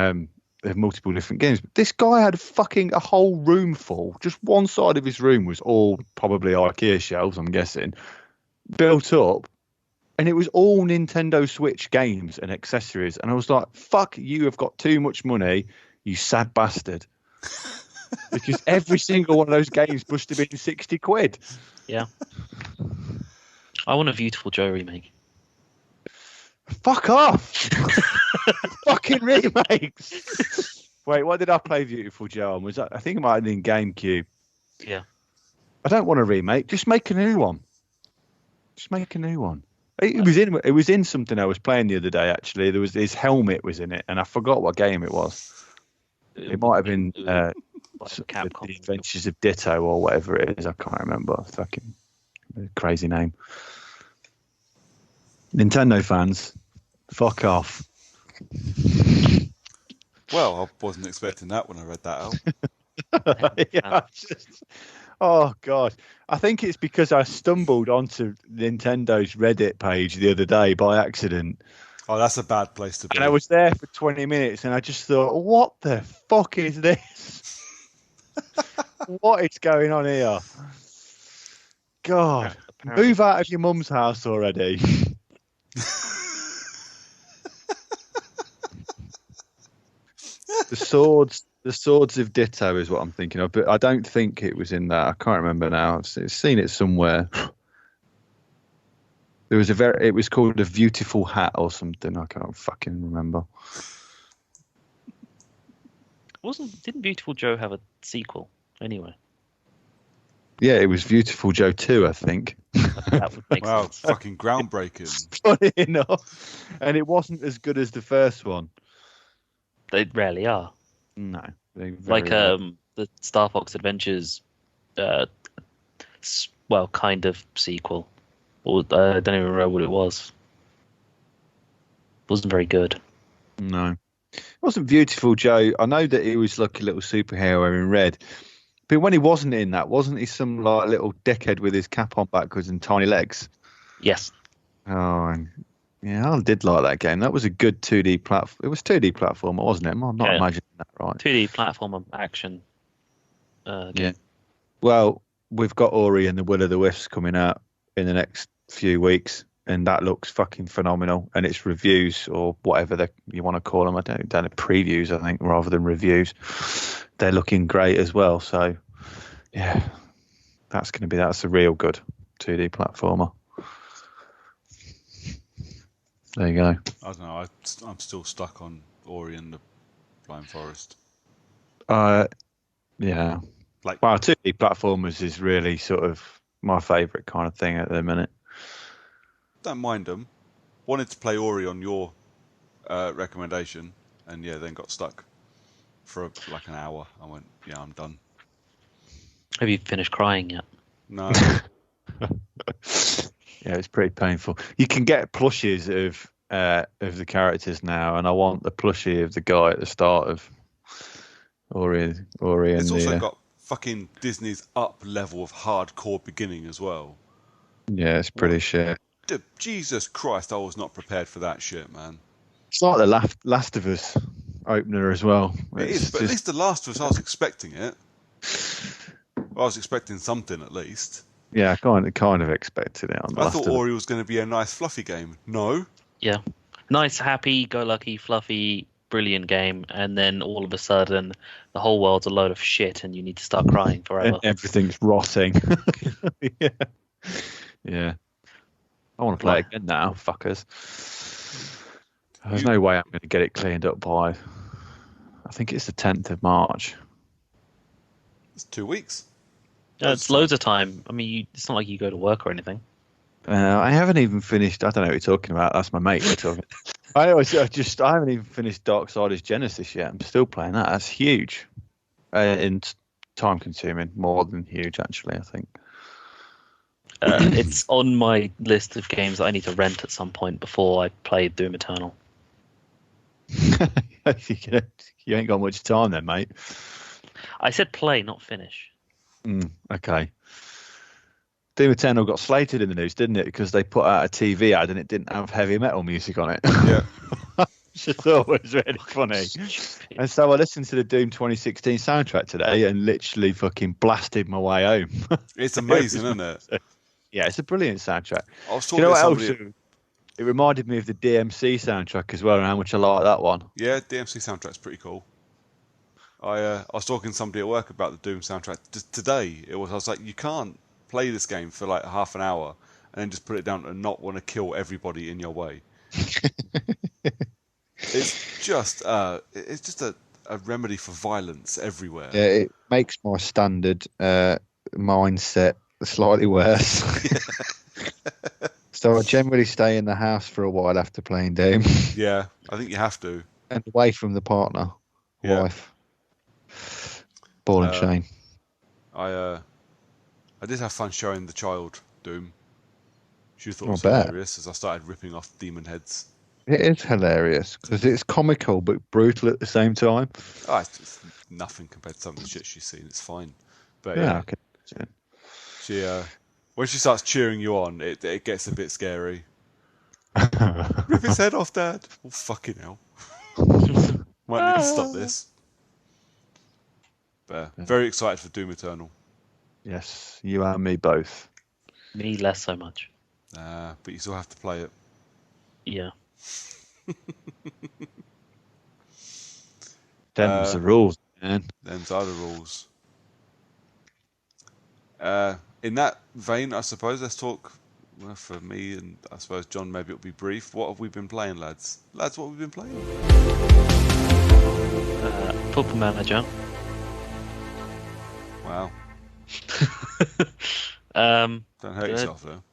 have multiple different games. But this guy had a whole room full. Just one side of his room was all probably IKEA shelves, I'm guessing, built up. And it was all Nintendo Switch games and accessories. And I was like, fuck, you have got too much money, you sad bastard. Because every single one of those games must have been 60 quid. Yeah. I want a Beautiful Joe remake. Fuck off! Fucking remakes. Wait, what did I play Beautiful Joe on? I think it might have been GameCube. Yeah. I don't want a remake. Just make a new one. Just make a new one. It was in something I was playing the other day. Actually, there was his helmet was in it, and I forgot what game it was. It might have been the Adventures of Ditto or whatever it is. I can't remember. Fucking crazy name. Nintendo fans, fuck off. Well, I wasn't expecting that when I read that out. Oh god, I think it's because I stumbled onto Nintendo's Reddit page the other day by accident. Oh, that's a bad place to be. And I was there for 20 minutes, and I just thought, what the fuck is this? What is going on here? God, move out of your mum's house already. The Swords of Ditto is what I'm thinking of, but I don't think it was in that. I can't remember now. I've seen it somewhere. It was called A Beautiful Hat or something. I can't fucking remember. Didn't Beautiful Joe have a sequel anyway? Yeah, it was Beautiful Joe 2, I think. That would make wow, sense. fucking groundbreaking. Funny enough. And it wasn't as good as the first one. They rarely are. No. The Star Fox Adventures, kind of sequel. Or, I don't even remember what it was. It wasn't very good. No. It wasn't Beautiful Joe. I know that he was like a little superhero in red. But when he wasn't in that, wasn't he some like little dickhead with his cap on backwards and tiny legs? Yes. Oh, yeah, I did like that game. That was a good 2D platform. It was 2D platformer, wasn't it? I'm not imagining that right. 2D platformer action. Yeah. Well, we've got Ori and the Will of the Wisps coming out in the next few weeks, and that looks fucking phenomenal. And it's reviews or whatever you want to call them. I don't know, previews, I think, rather than reviews. They're looking great as well. So, yeah, that's a real good 2D platformer. There you go. I don't know. I'm still stuck on Ori and the Blind Forest. Yeah. 2D platformers is really sort of my favourite kind of thing at the minute. Don't mind them. Wanted to play Ori on your recommendation, and then got stuck for like an hour. I went, I'm done. Have you finished crying yet? No. Yeah, it's pretty painful. You can get plushies of the characters now, and I want the plushie of the guy at the start of Ori. It's also got fucking Disney's up level of hardcore beginning as well. Yeah, it's pretty shit. Jesus Christ, I was not prepared for that shit, man. It's like the Last of Us opener as well. It is, but at least the Last of Us, I was expecting it. I was expecting something at least. Yeah, I kind of expected it. I thought Ori was going to be a nice, fluffy game. No. Yeah. Nice, happy-go-lucky, fluffy, brilliant game, and then all of a sudden, the whole world's a load of shit, and you need to start crying forever. And everything's rotting. Yeah. I want to play it again now, fuckers. There's no way I'm going to get it cleaned up by, I think it's the 10th of March. It's 2 weeks. Yeah, it's loads of time. I mean, it's not like you go to work or anything. I haven't even finished. I don't know what you're talking about. That's my mate you're talking. I haven't even finished Darksiders Genesis yet. I'm still playing that. That's huge. And time consuming, more than huge, actually, I think. It's on my list of games that I need to rent at some point before I play Doom Eternal. You ain't got much time then, mate. I said play, not finish. Okay. Doom Eternal got slated in the news, didn't it? Because they put out a TV ad and it didn't have heavy metal music on it. Yeah. Which I thought was really funny. And so I listened to the Doom 2016 soundtrack today and literally fucking blasted my way home. It's amazing, isn't it? Yeah, it's a brilliant soundtrack. I was talking to somebody... It reminded me of the DMC soundtrack as well, and how much I like that one. Yeah, DMC soundtrack's pretty cool. I was talking to somebody at work about the Doom soundtrack today. I was like, you can't play this game for like half an hour and then just put it down and not want to kill everybody in your way. It's just a remedy for violence everywhere. Yeah, it makes my standard mindset slightly worse. So I generally stay in the house for a while after playing Doom. Yeah, I think you have to. And away from the partner, wife. Ball and chain. I did have fun showing the child Doom. She thought it was bet. hilarious as I started ripping off demon heads. It is hilarious because it's comical but brutal at the same time. Oh, it's nothing compared to some of the shit she's seen. It's fine. But Okay. she when she starts cheering you on, it gets a bit scary. Rip his head off, Dad. Oh, fucking hell. Might need to stop this. But very excited for Doom Eternal. Yes, you and me both. Me less so much. But you still have to play it. Yeah. Them's the rules, man. Them's are the rules. In that vein, I suppose let's talk. Well, for me, and I suppose John, maybe it'll be brief. What have we been playing, lads? Lads, what have we been playing? Football Manager. Wow. Don't hurt yourself, though.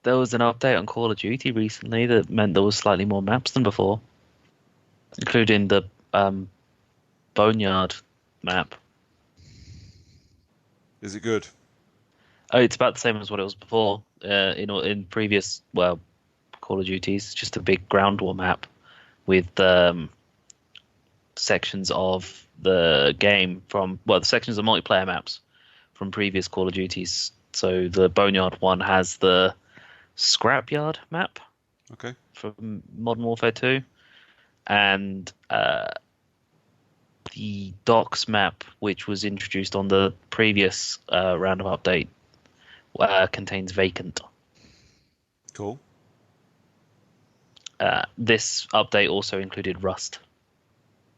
There was an update on Call of Duty recently that meant there was slightly more maps than before, including the Boneyard map. Is it good? Oh, it's about the same as what it was before. In previous Call of Duties, just a big ground war map with sections of the game from the sections of multiplayer maps from previous Call of Duties. So the Boneyard one has the Scrapyard map, Okay, from Modern Warfare 2, and the Docks map, which was introduced on the previous round of update, contains Vacant. cool. This update also included Rust,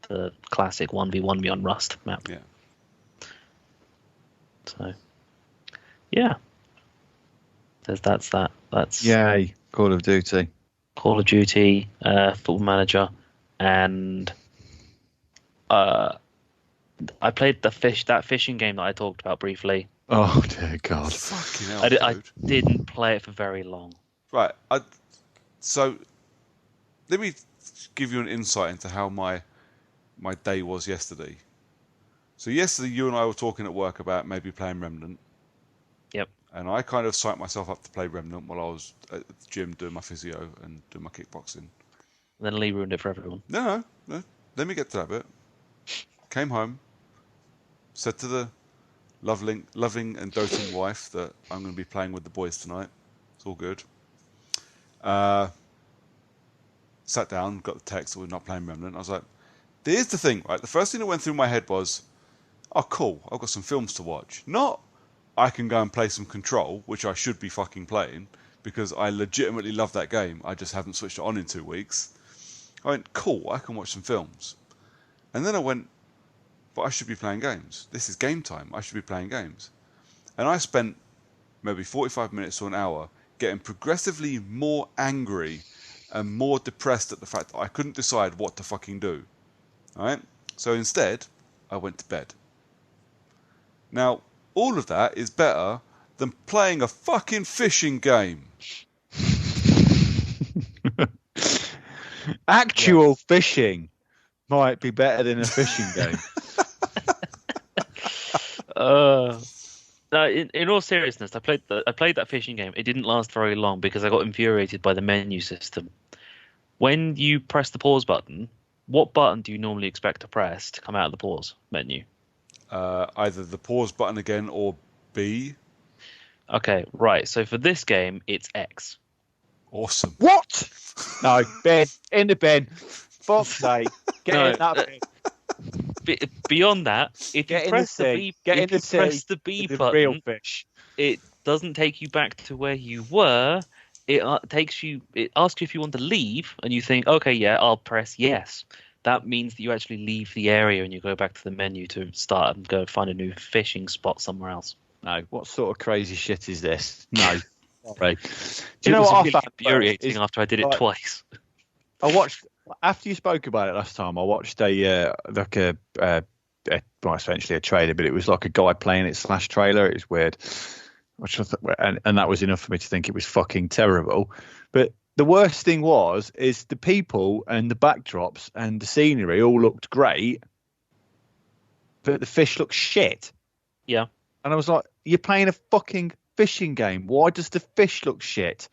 the classic 1v1 me on Rust map. Yeah. So, yeah. That's that. That's Yay, Call of Duty. Call of Duty, Football Manager, and I played that fishing game that I talked about briefly. Oh dear God! Fucking hell, I didn't play it for very long. Right. So let me give you an insight into how my day was yesterday. So yesterday, you and I were talking at work about maybe playing Remnant. Yep. And I kind of psyched myself up to play Remnant while I was at the gym doing my physio and doing my kickboxing. Then Lee ruined it for everyone. No. Let me get to that bit. Came home, said to the loving and doting wife that I'm going to be playing with the boys tonight. It's all good. Sat down, got the text that we're not playing Remnant. I was like, here's the thing, right? The first thing that went through my head was, oh, cool, I've got some films to watch. Not, I can go and play some Control, which I should be fucking playing, because I legitimately love that game. I just haven't switched it on in 2 weeks. I went, cool, I can watch some films. And then I went, but I should be playing games. This is game time. I should be playing games. And I spent maybe 45 minutes to an hour getting progressively more angry and more depressed at the fact that I couldn't decide what to fucking do. Alright? So instead, I went to bed. Now, all of that is better than playing a fucking fishing game. Actual fishing might be better than a fishing game. No, in all seriousness, I played that fishing game. It didn't last very long because I got infuriated by the menu system. When you press the pause button, what button do you normally expect to press to come out of the pause menu? Either the pause button again or B. Okay, right. So for this game, it's X. Awesome. What? No, Ben, in the Ben. Fuck's sake. Get in that bed. Beyond that, if you press the B button, real fish. It doesn't take you back to where you were. It asks you if you want to leave, and you think, okay, yeah, I'll press yes. That means that you actually leave the area and you go back to the menu to start and go find a new fishing spot somewhere else. No, what sort of crazy shit is this? No. Right. Do you know what I found infuriating after I did it twice? I watched, after you spoke about it last time, I watched essentially a trailer, but it was like a guy playing it / trailer. It was weird. which I and that was enough for me to think it was fucking terrible. But the worst thing is the people and the backdrops and the scenery all looked great, but the fish looked shit. Yeah. And I was like, you're playing a fucking fishing game. Why does the fish look shit?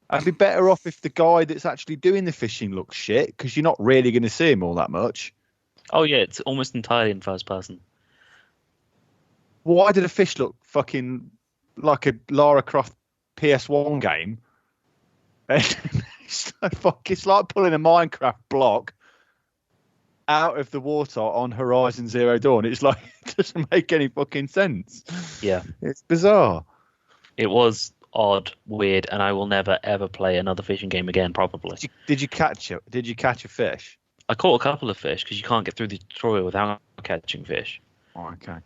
I'd be better off if the guy that's actually doing the fishing looks shit, because you're not really going to see him all that much. Oh, yeah, it's almost entirely in first person. Why did the fish look fucking like a Lara Croft PS1 game? It's like pulling a Minecraft block out of the water on Horizon Zero Dawn. It's like, it doesn't make any fucking sense. Yeah. It's bizarre. It was odd, weird, and I will never ever play another fishing game again, probably. Did you catch it? Did you catch a fish? I caught a couple of fish, because you can't get through the tutorial without catching fish. Oh, okay.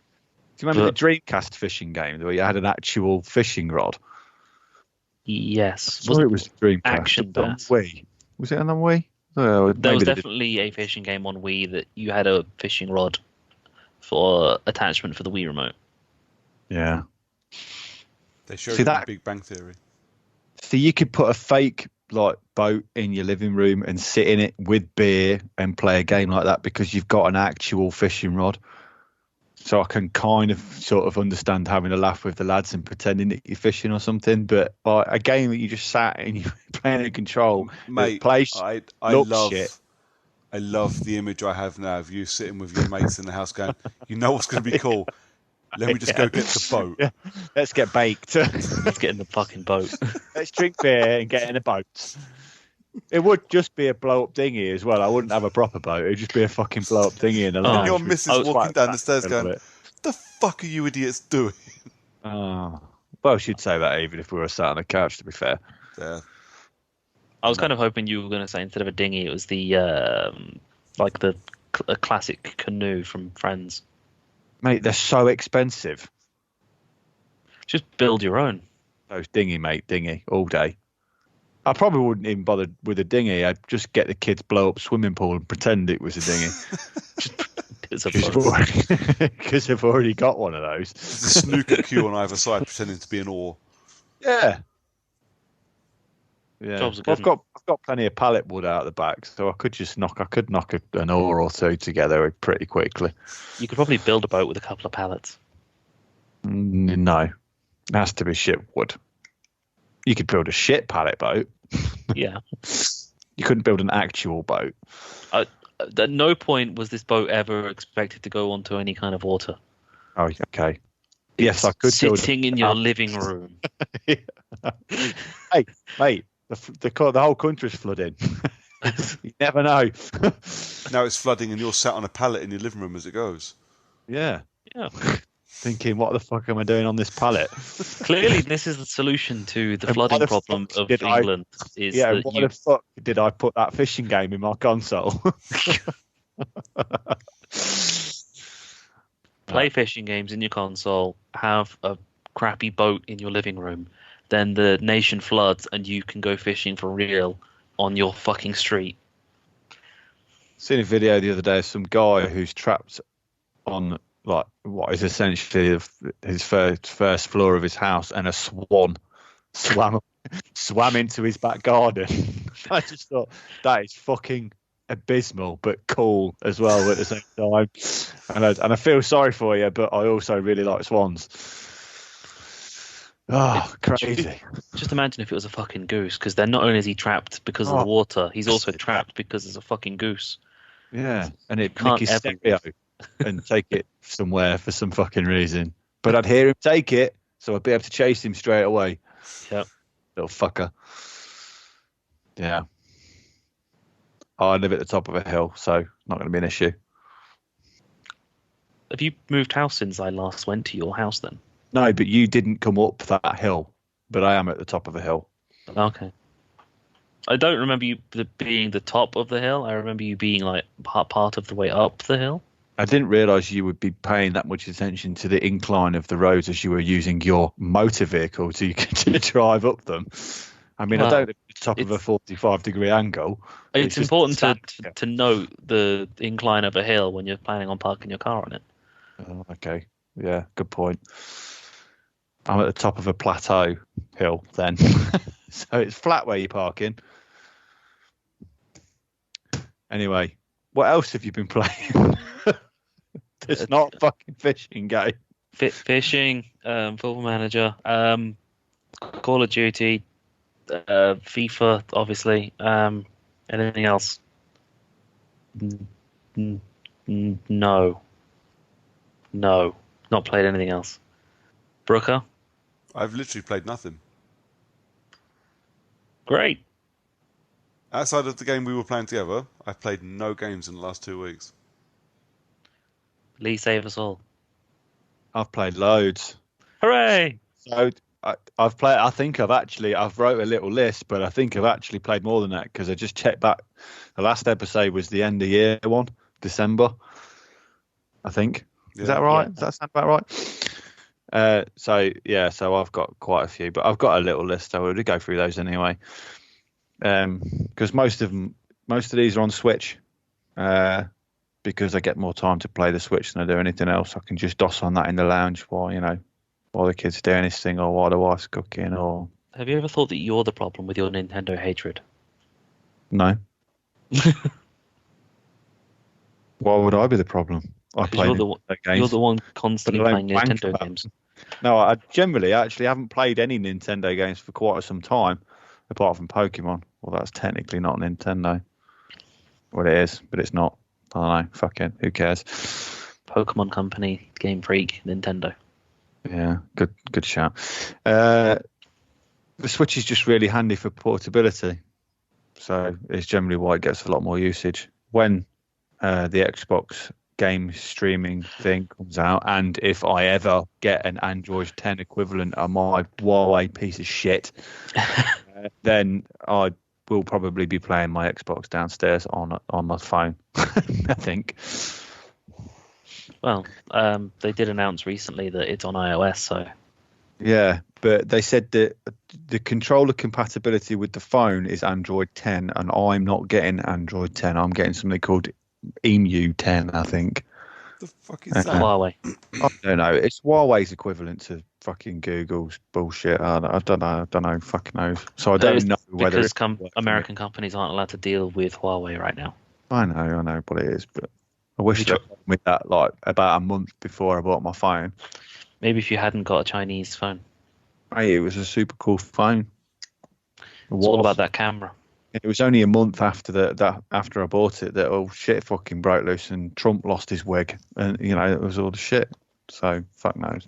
Do you remember the Dreamcast fishing game where you had an actual fishing rod? Yes. Was it was Dreamcast? Action Bass. Wii. Was it on the Wii? Oh, there was definitely a fishing game on Wii that you had a fishing rod for attachment for the Wii remote. Yeah. They showed it in Big Bang Theory. So you could put a fake boat in your living room and sit in it with beer and play a game like that because you've got an actual fishing rod. So I can kind of sort of understand having a laugh with the lads and pretending that you're fishing or something. But a game that you just sat and you're playing in control, mate, I love shit. I love the image I have now of you sitting with your mates in the house going, you know what's going to be cool? Let me just go get the boat. Yeah. Let's get baked. Let's get in the fucking boat. Let's drink beer and get in a boat. It would just be a blow-up dinghy as well. I wouldn't have a proper boat. It would just be a fucking blow-up dinghy in the lounge. And your missus walking down the stairs going, what the fuck are you idiots doing? Oh, well, she'd say that even if we were sat on a couch, to be fair. Yeah. I was kind of hoping you were going to say instead of a dinghy, it was the a classic canoe from Friends. Mate, they're so expensive. Just build your own. Those dinghy all day. I probably wouldn't even bother with a dinghy. I'd just get the kids blow up swimming pool and pretend it was a dinghy. Because they've already got one of those. There's a snooker cue on either side pretending to be an oar. Yeah. Yeah. Well, I've got plenty of pallet wood out the back, so I could knock an oar or two together pretty quickly. You could probably build a boat with a couple of pallets. No. It has to be shit wood. You could build a shit pallet boat. Yeah. You couldn't build an actual boat. At no point was this boat ever expected to go onto any kind of water. Oh, okay. Yes, I could. Sitting in your living room. Hey, mate, the whole country's flooding. You never know. Now it's flooding and you're sat on a pallet in your living room as it goes. Yeah. Yeah. Thinking, what the fuck am I doing on this pallet? Clearly, this is the solution to the flooding problem of England. Why the fuck did I put that fishing game in my console? Play fishing games in your console, have a crappy boat in your living room, then the nation floods and you can go fishing for real on your fucking street. Seen a video the other day of some guy who's trapped on what is essentially his first floor of his house, and a swan swam into his back garden. I just thought that is fucking abysmal, but cool as well at the same time. And I feel sorry for you, but I also really like swans. Oh, crazy. Just imagine if it was a fucking goose, because then not only is he trapped because of the water, he's also trapped because there's a fucking goose. Yeah, and it can't nick his stereo and take it somewhere for some fucking reason. But I'd hear him take it, so I'd be able to chase him straight away. Yep. Little fucker. Yeah. I live at the top of a hill, so not going to be an issue. Have you moved house since I last went to your house then? No, but you didn't come up that hill. But I am at the top of a hill. Okay. I don't remember you being the top of the hill. I remember you being like part of the way up the hill. I didn't realise you would be paying that much attention to the incline of the roads as you were using your motor vehicle to drive up them. I mean, I don't at the top of a 45-degree angle. It's important to note the incline of a hill when you're planning on parking your car on it. Oh, okay. Yeah, good point. I'm at the top of a plateau hill then. So it's flat where you're parking. Anyway, what else have you been playing? It's not a fucking fishing game. Fishing, Football Manager, Call of Duty, FIFA, obviously. Anything else? No, not played anything else. Brooker? I've literally played nothing. Great. Outside of the game we were playing together, I've played no games in the last 2 weeks. Lee, save us all. I've played loads. Hooray! So I've played. I've wrote a little list, but I think I've actually played more than that because I just checked back. The last episode was the end of year one, December. I think. Yeah. Is that right? Yeah. Does that sound about right? So I've got quite a few, but I've got a little list. I would go through those anyway. Because most of these are on Switch. Because I get more time to play the Switch than I do anything else. I can just doss on that in the lounge while the kids are doing this thing or while the wife's cooking or... Have you ever thought that you're the problem with your Nintendo hatred? No. Why would I be the problem? Because you're the one constantly playing Nintendo games. No, I generally actually haven't played any Nintendo games for quite some time, apart from Pokemon. Well, that's technically not Nintendo. Well, it is, but it's not. I don't know. Fucking, who cares? Pokemon Company, Game Freak, Nintendo. Yeah, good shout. The Switch is just really handy for portability, so it's generally why it gets a lot more usage. When the Xbox game streaming thing comes out, and if I ever get an Android 10 equivalent of my Huawei piece of shit, then I will probably be playing my Xbox downstairs on my phone. I think. Well, they did announce recently that it's on iOS, so... Yeah, but they said that the controller compatibility with the phone is Android 10, and I'm not getting Android 10. I'm getting something called EMU 10, I think. The fuck is that? Huawei. I don't know. It's Huawei's equivalent to fucking Google's bullshit. I don't know. Fucking knows. So I don't know whether because American companies aren't allowed to deal with Huawei right now. I know what it is, but I wish they told me that like about a month before I bought my phone. Maybe if you hadn't got a Chinese phone. Hey, it was a super cool phone. It's all about that camera. It was only a month after after I bought it that shit fucking broke loose and Trump lost his wig, and it was all the shit. So fuck knows.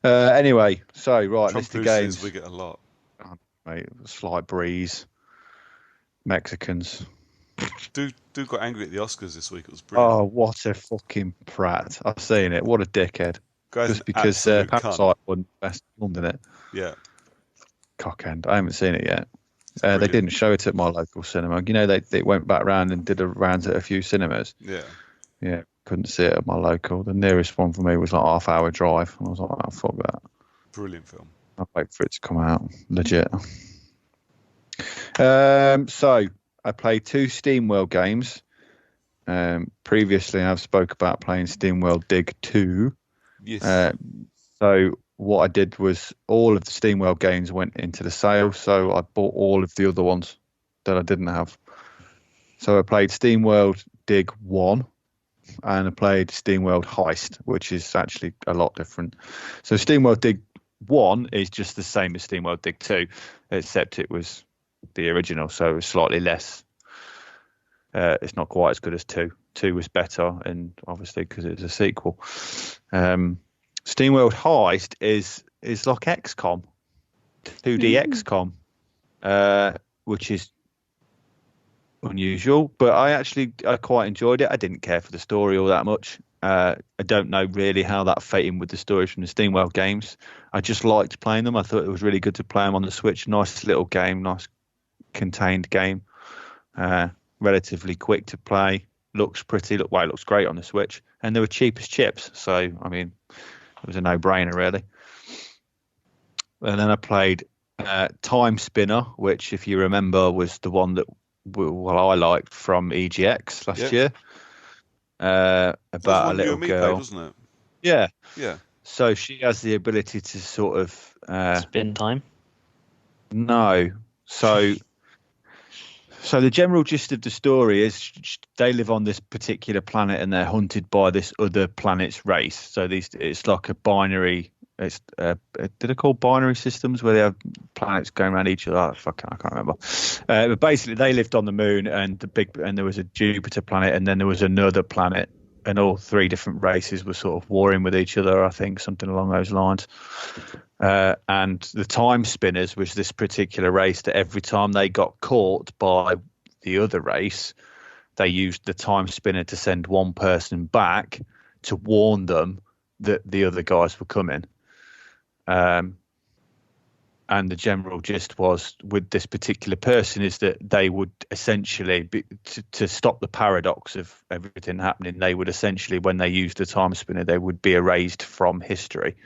Anyway, so right, Trump list of loses games. his wig a lot. Oh, mate, slight breeze. Mexicans. Dude got angry at the Oscars this week. It was brilliant. Oh, what a fucking prat! I've seen it. What a dickhead. Guy's just because Parasite won best film, didn't it? Yeah. Cockend. I haven't seen it yet. They didn't show it at my local cinema. They went back round and did a round at a few cinemas. Yeah. Yeah, couldn't see it at my local. The nearest one for me was like half-hour drive. And I was like, oh, fuck that. Brilliant film. I'll wait for it to come out. Legit. So, I played 2 SteamWorld games. Previously, I've spoke about playing SteamWorld Dig 2. Yes. So what I did was all of the SteamWorld games went into the sale, so I bought all of the other ones that I didn't have. So I played SteamWorld Dig 1 and I played SteamWorld Heist, which is actually a lot different. So SteamWorld Dig 1 is just the same as SteamWorld Dig 2, except it was the original, so it was slightly less. It's not quite as good as 2. 2 was better, and obviously because it's a sequel. SteamWorld Heist is like XCOM, 2D XCOM, which is unusual, but I quite enjoyed it. I didn't care for the story all that much. I don't know really how that fit in with the stories from the SteamWorld games. I just liked playing them. I thought it was really good to play them on the Switch. Nice little game, nice contained game, relatively quick to play. Looks pretty. It looks great on the Switch, and they were cheap as chips. So I mean, it was a no-brainer really. And then I played Time Spinner, which, if you remember, was the one that I liked from EGX last year. About a little girl, wasn't it? Yeah. So she has the ability to sort of Spin time. No. So the general gist of the story is they live on this particular planet and they're hunted by this other planet's race. So it's like a binary. It's did I call binary systems where they have planets going around each other? Oh, fuck, I can't remember. But basically, they lived on the moon and there was a Jupiter planet and then there was another planet, and all three different races were sort of warring with each other. I think something along those lines. And the time spinners was this particular race that every time they got caught by the other race, they used the time spinner to send one person back to warn them that the other guys were coming. And the general gist was with this particular person is that they would essentially to stop the paradox of everything happening, they would essentially, when they used the time spinner, they would be erased from history.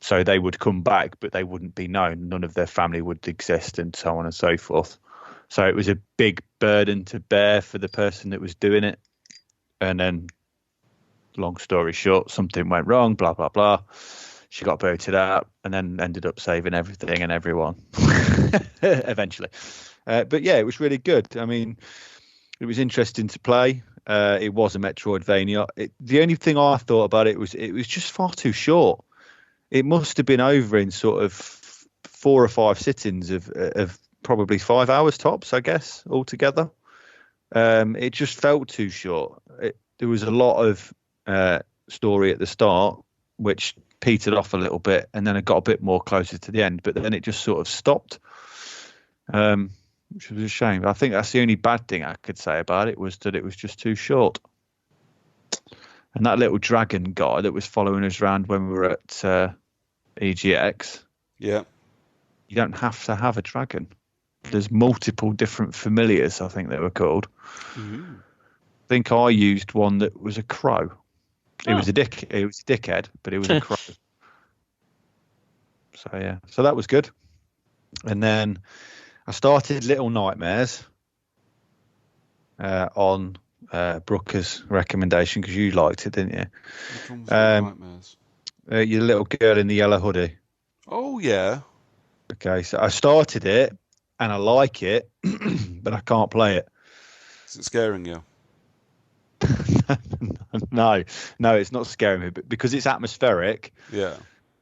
So they would come back, but they wouldn't be known. None of their family would exist, and so on and so forth. So it was a big burden to bear for the person that was doing it. And then, long story short, something went wrong, blah, blah, blah. She got booted out and then ended up saving everything and everyone eventually. But yeah, it was really good. I mean, it was interesting to play. It was a Metroidvania. The only thing I thought about it was just far too short. It must have been over in sort of 4 or 5 sittings of probably 5 hours tops, I guess, altogether. It just felt too short. There was a lot of story at the start, which petered off a little bit, and then it got a bit more closer to the end, but then it just sort of stopped, which was a shame. I think that's the only bad thing I could say about it, was that it was just too short. And that little dragon guy that was following us around when we were at EGX, yeah, you don't have to have a dragon. There's multiple different familiars, I think they were called. Mm-hmm. I think I used one that was a crow. It was a dickhead, but it was a crow. So yeah, so that was good. And then I started Little Nightmares on Brooker's recommendation, because you liked it, didn't you? Which one was Nightmares? Your little girl in the yellow hoodie. Oh yeah. Okay, so I started it and I like it, but I can't play it. Is it scaring you? No, it's not scaring me, but because it's atmospheric, yeah,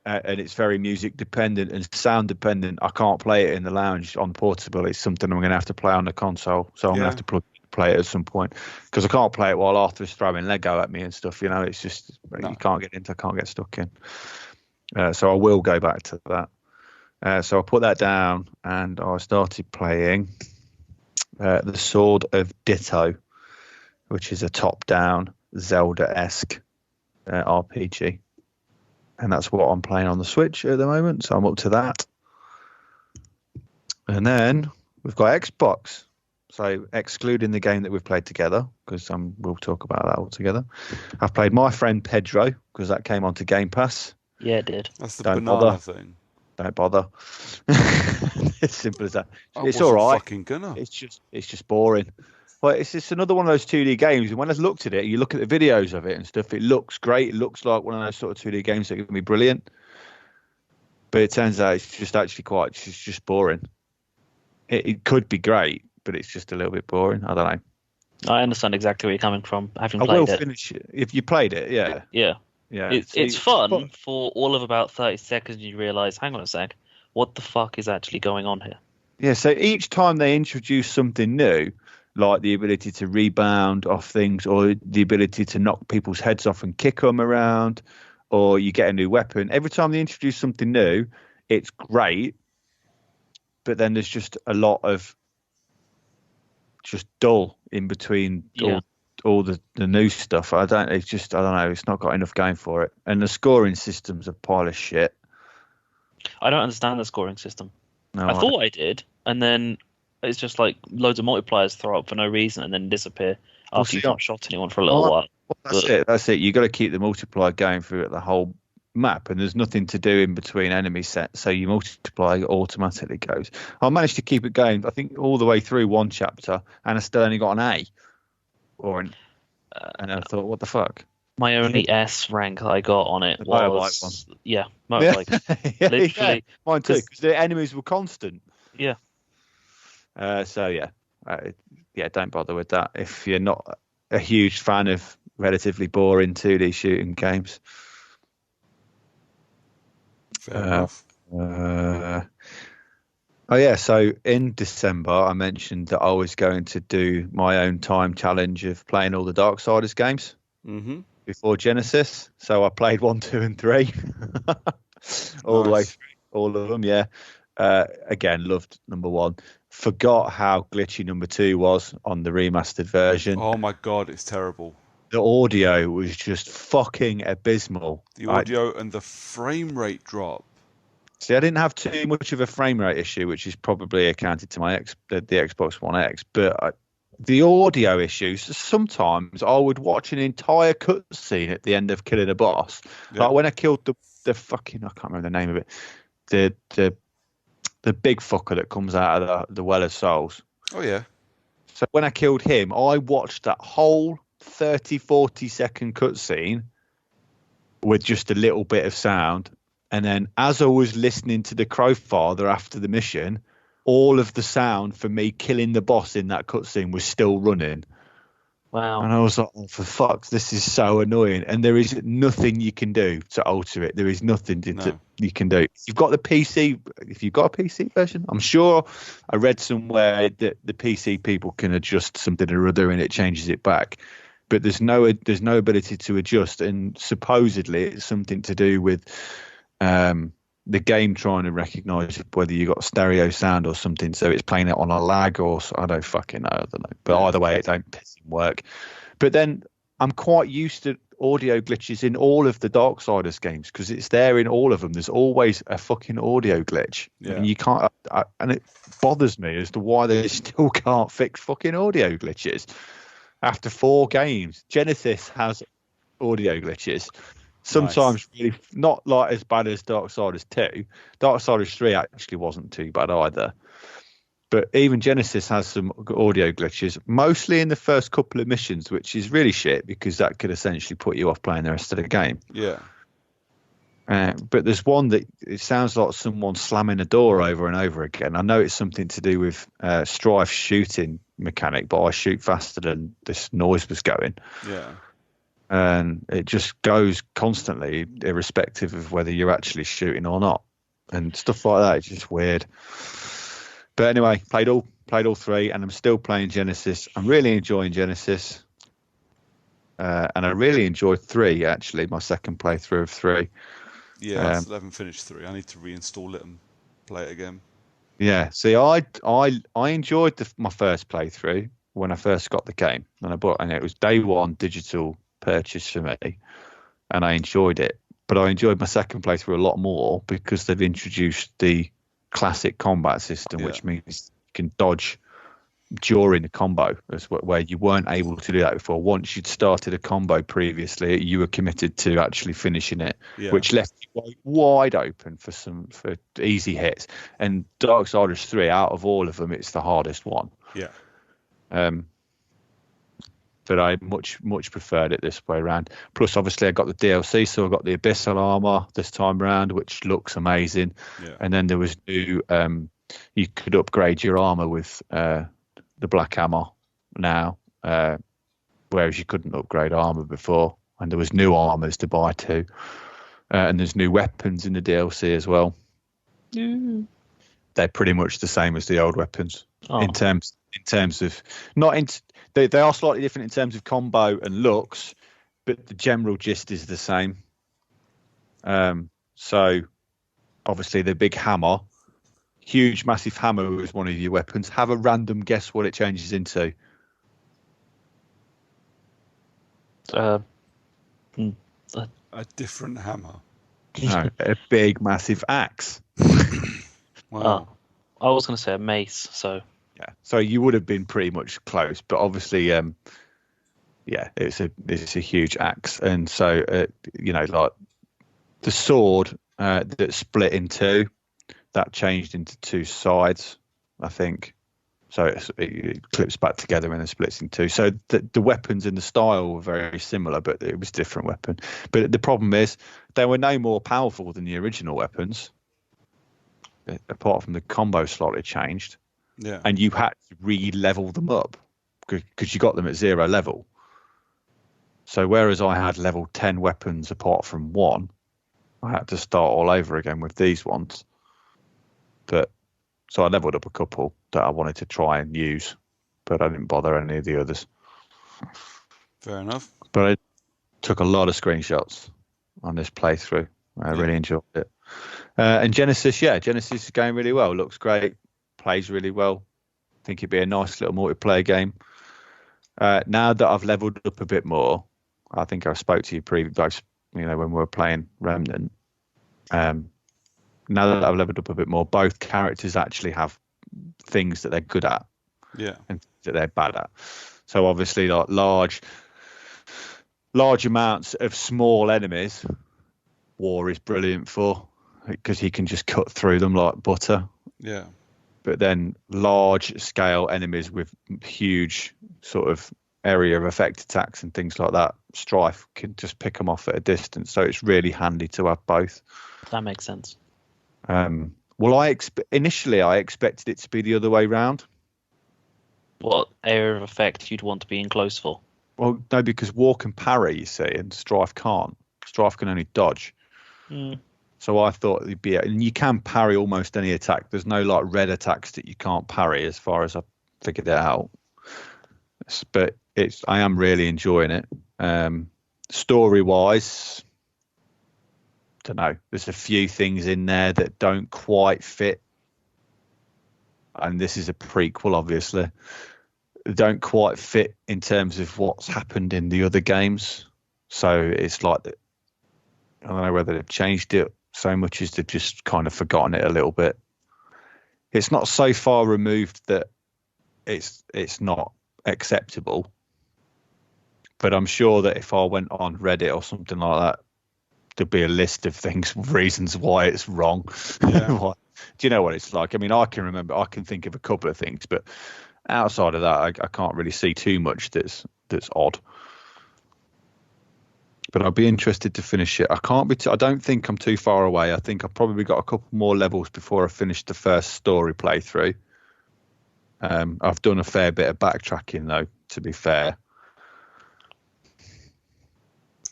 and it's very music dependent and sound dependent, I can't play it in the lounge on portable. It's something I'm going to have to play on the console, so I'm going to have to play it at some point, because I can't play it while Arthur's throwing Lego at me and stuff. You know, it's just you can't get into, I can't get stuck in. So I will go back to that. So I put that down and I started playing The Sword of Ditto, which is a top-down Zelda-esque RPG. And that's what I'm playing on the Switch at the moment, so I'm up to that. And then we've got Xbox. So excluding the game that we've played together, because we'll talk about that all together. I've played My Friend Pedro, because that came onto Game Pass. Yeah, it did. That's the Don't banana bother. thing. Don't bother. It's simple as that. It's all right. Fucking gonna. It's just boring. But it's just another one of those 2D games. And when I looked at it, you look at the videos of it and stuff, it looks great. It looks like one of those sort of 2D games that are going to be brilliant. But it turns out it's just actually it's just boring. It could be great, but it's just a little bit boring. I don't know. I understand exactly where you're coming from, having I played will it. finish it. If you played it, yeah. Yeah. Yeah. It's fun for all of about 30 seconds. You realise, hang on a sec, what the fuck is actually going on here? Yeah, so each time they introduce something new, like the ability to rebound off things, or the ability to knock people's heads off and kick them around, or you get a new weapon, every time they introduce something new, it's great. But then there's just a lot of just dull in between all the new stuff. I don't know. It's not got enough going for it. And the scoring system's a pile of shit. I don't understand the scoring system. No, I thought I did, and then it's just like loads of multipliers throw up for no reason and then disappear after you've not shot anyone for a little while. That's it. You've got to keep the multiplier going through the whole map, and there's nothing to do in between enemy sets, so you multiply automatically goes. I managed to keep it going, I think, all the way through one chapter, and I still only got an A. And I thought, what the fuck? My only S rank I got on it The motorbike was motorbike. Yeah, Literally, mine too, because the enemies were constant. Yeah. So don't bother with that if you're not a huge fan of relatively boring 2D shooting games. Fair enough. So in December, I mentioned that I was going to do my own time challenge of playing all the Darksiders games before Genesis. So I played 1, 2, and 3 all the way through, all of them. Yeah. Again, loved number 1. Forgot how glitchy number 2 was on the remastered version. Oh my god, it's terrible. The audio was just fucking abysmal. The audio and the frame rate drop. See, I didn't have too much of a frame rate issue, which is probably accounted to the Xbox One X. But the audio issues, sometimes I would watch an entire cutscene at the end of killing a boss. Yeah. Like when I killed the fucking, I can't remember the name of it, the big fucker that comes out of the Well of Souls. Oh, yeah. So when I killed him, I watched that whole 30, 40-second cutscene with just a little bit of sound. And then as I was listening to the Crowfather after the mission, all of the sound for me killing the boss in that cutscene was still running. Wow. And I was like, oh, for fuck, this is so annoying. And there is nothing you can do to alter it. There is nothing you can do. If you've got a PC version, I'm sure I read somewhere that the PC people can adjust something or other and it changes it back. But there's no ability to adjust. And supposedly it's something to do with the game trying to recognize whether you got stereo sound or something, so it's playing it on a lag or I don't fucking know. I don't know. But either way, it don't piss and work. But then I'm quite used to audio glitches in all of the Darksiders games because it's there in all of them. There's always a fucking audio glitch. Yeah. And you can't, and it bothers me as to why they still can't fix fucking audio glitches after 4 games. Genesis has audio glitches. Sometimes really not like as bad as Darksiders 2. Darksiders 3 actually wasn't too bad either. But even Genesis has some audio glitches, mostly in the first couple of missions, which is really shit because that could essentially put you off playing the rest of the game. Yeah. But there's one that it sounds like someone slamming a door over and over again. I know it's something to do with Strife's shooting mechanic, but I shoot faster than this noise was going. Yeah. And it just goes constantly, irrespective of whether you're actually shooting or not, and stuff like that. It's just weird. But anyway, played all 3, and I'm still playing Genesis. I'm really enjoying Genesis, and I really enjoyed 3. Actually, my second playthrough of 3. Yeah, I still haven't finished 3. I need to reinstall it and play it again. Yeah, see, I enjoyed my first playthrough when I first got the game, and it was day 1 digital purchase for me, and I enjoyed it. But I enjoyed my second playthrough a lot more because they've introduced the classic combat system, which means you can dodge during the combo, where you weren't able to do that before. Once you'd started a combo previously, you were committed to actually finishing it, which left you wide open for easy hits. And Darksiders 3, out of all of them, it's the hardest one. Yeah. But I much preferred it this way around. Plus, obviously, I got the DLC, so I got the Abyssal armor this time round, which looks amazing. Yeah. And then there was new, you could upgrade your armor with the Black Hammer now, whereas you couldn't upgrade armor before. And there was new armors to buy too, and there's new weapons in the DLC as well. Mm. They're pretty much the same as the old weapons in terms of not in. They are slightly different in terms of combo and looks, but the general gist is the same. So, obviously, the big hammer, huge, massive hammer is one of your weapons. Have a random guess what it changes into. A different hammer. No, a big, massive axe. Wow. I was going to say a mace, so... Yeah, so you would have been pretty much close, but obviously, it's a huge axe, and so like the sword that split in 2, that changed into 2 sides, I think, So it clips back together and then splits in two. So the weapons and the style were very similar, but it was different weapon. But the problem is they were no more powerful than the original weapons, apart from the combo slightly changed. Yeah. And you had to re-level them up because you got them at 0 level. So whereas I had level 10 weapons apart from one, I had to start all over again with these ones. So I leveled up a couple that I wanted to try and use, but I didn't bother any of the others. Fair enough. But I took a lot of screenshots on this playthrough. I really enjoyed it. And Genesis is going really well. Looks great. Plays really well. I think it'd be a nice little multiplayer game. Now that I've leveled up a bit more, I think I spoke to you previously, when we were playing Remnant. Now that I've leveled up a bit more, both characters actually have things that they're good at, and things that they're bad at. So obviously, like large amounts of small enemies, War is brilliant for, because he can just cut through them like butter. Yeah. But then large scale enemies with huge sort of area of effect attacks and things like that, Strife can just pick them off at a distance. So it's really handy to have both. That makes sense. Well, initially I expected it to be the other way round. What area of effect you'd want to be in close for? Well, no, because War can parry, you see, and Strife can't. Strife can only dodge. So I thought it'd be, and you can parry almost any attack. There's no like red attacks that you can't parry, as far as I figured it out. But I am really enjoying it. Story wise, don't know. There's a few things in there that don't quite fit, and this is a prequel, obviously. Don't quite fit in terms of what's happened in the other games. So it's like, I don't know whether they've changed it so much as they've just kind of forgotten it a little bit. It's not so far removed that it's not acceptable, but I'm sure that if I went on Reddit or something like that, there'd be a list of reasons why it's wrong. Do you know what it's like? I mean, I can think of a couple of things, but outside of that, I can't really see too much that's odd. But I'd be interested to finish it. I don't think I'm too far away. I think I've probably got a couple more levels before I finish the first story playthrough. I've done a fair bit of backtracking, though, to be fair.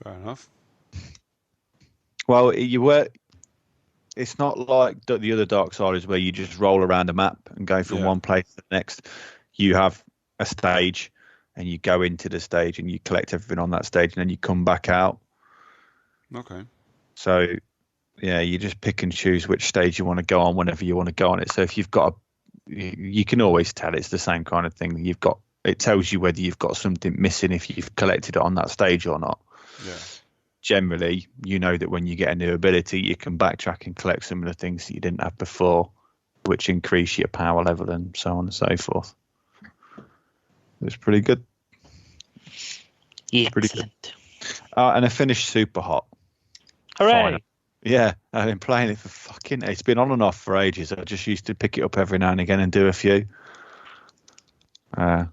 Fair enough. Well, it's not like the other Darksiders where you just roll around a map and go from one place to the next. You have a stage, and you go into the stage and you collect everything on that stage, and then you come back out. Okay. So, yeah, you just pick and choose which stage you want to go on whenever you want to go on it. So if you've got you can always tell it's the same kind of thing. It tells you whether you've got something missing if you've collected it on that stage or not. Yeah. Generally, you know that when you get a new ability, you can backtrack and collect some of the things that you didn't have before, which increase your power level and so on and so forth. It's pretty good. Excellent. Pretty good. And I finished Super Hot. Hooray! Finally. Yeah, I've been playing it for it's been on and off for ages. I just used to pick it up every now and again and do a few. That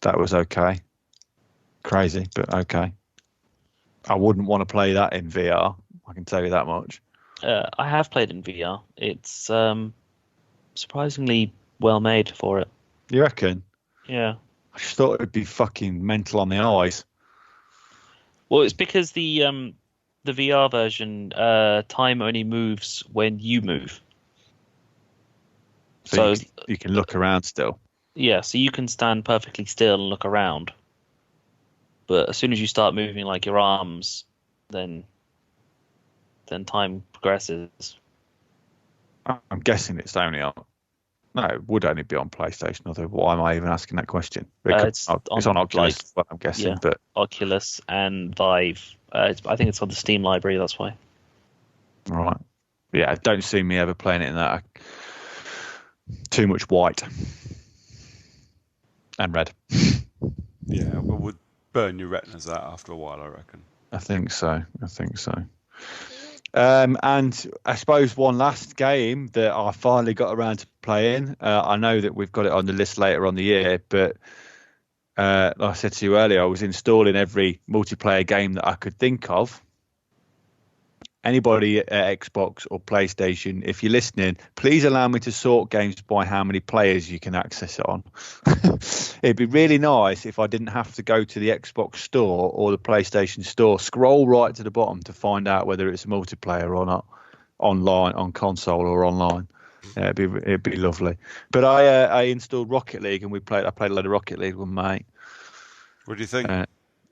was okay. Crazy, but okay. I wouldn't want to play that in VR. I can tell you that much. I have played in VR. It's surprisingly well made for it. You reckon? Yeah. I just thought it would be fucking mental on the eyes. Well, it's because the VR version, time only moves when you move. So you can look around still. Yeah, so you can stand perfectly still and look around. But as soon as you start moving like your arms, then time progresses. I'm guessing it's only on. No, it would only be on PlayStation. Although, why am I even asking that question? It's on Oculus, what I'm guessing. Yeah, but Oculus and Vive. I think it's on the Steam library. That's why. Right. Yeah, don't see me ever playing it in that. Too much white and red. Yeah, it would burn your retinas out after a while, I reckon. I think so. And I suppose one last game that I finally got around to playing. I know that we've got it on the list later on the year, but like I said to you earlier, I was installing every multiplayer game that I could think of. Anybody at Xbox or PlayStation, if you're listening, please allow me to sort games by how many players you can access it on. It'd be really nice if I didn't have to go to the Xbox store or the PlayStation store, scroll right to the bottom to find out whether it's multiplayer or not, online, on console or online. Yeah, it'd be lovely. But I installed Rocket League and I played a lot of Rocket League with my mate. What do you think?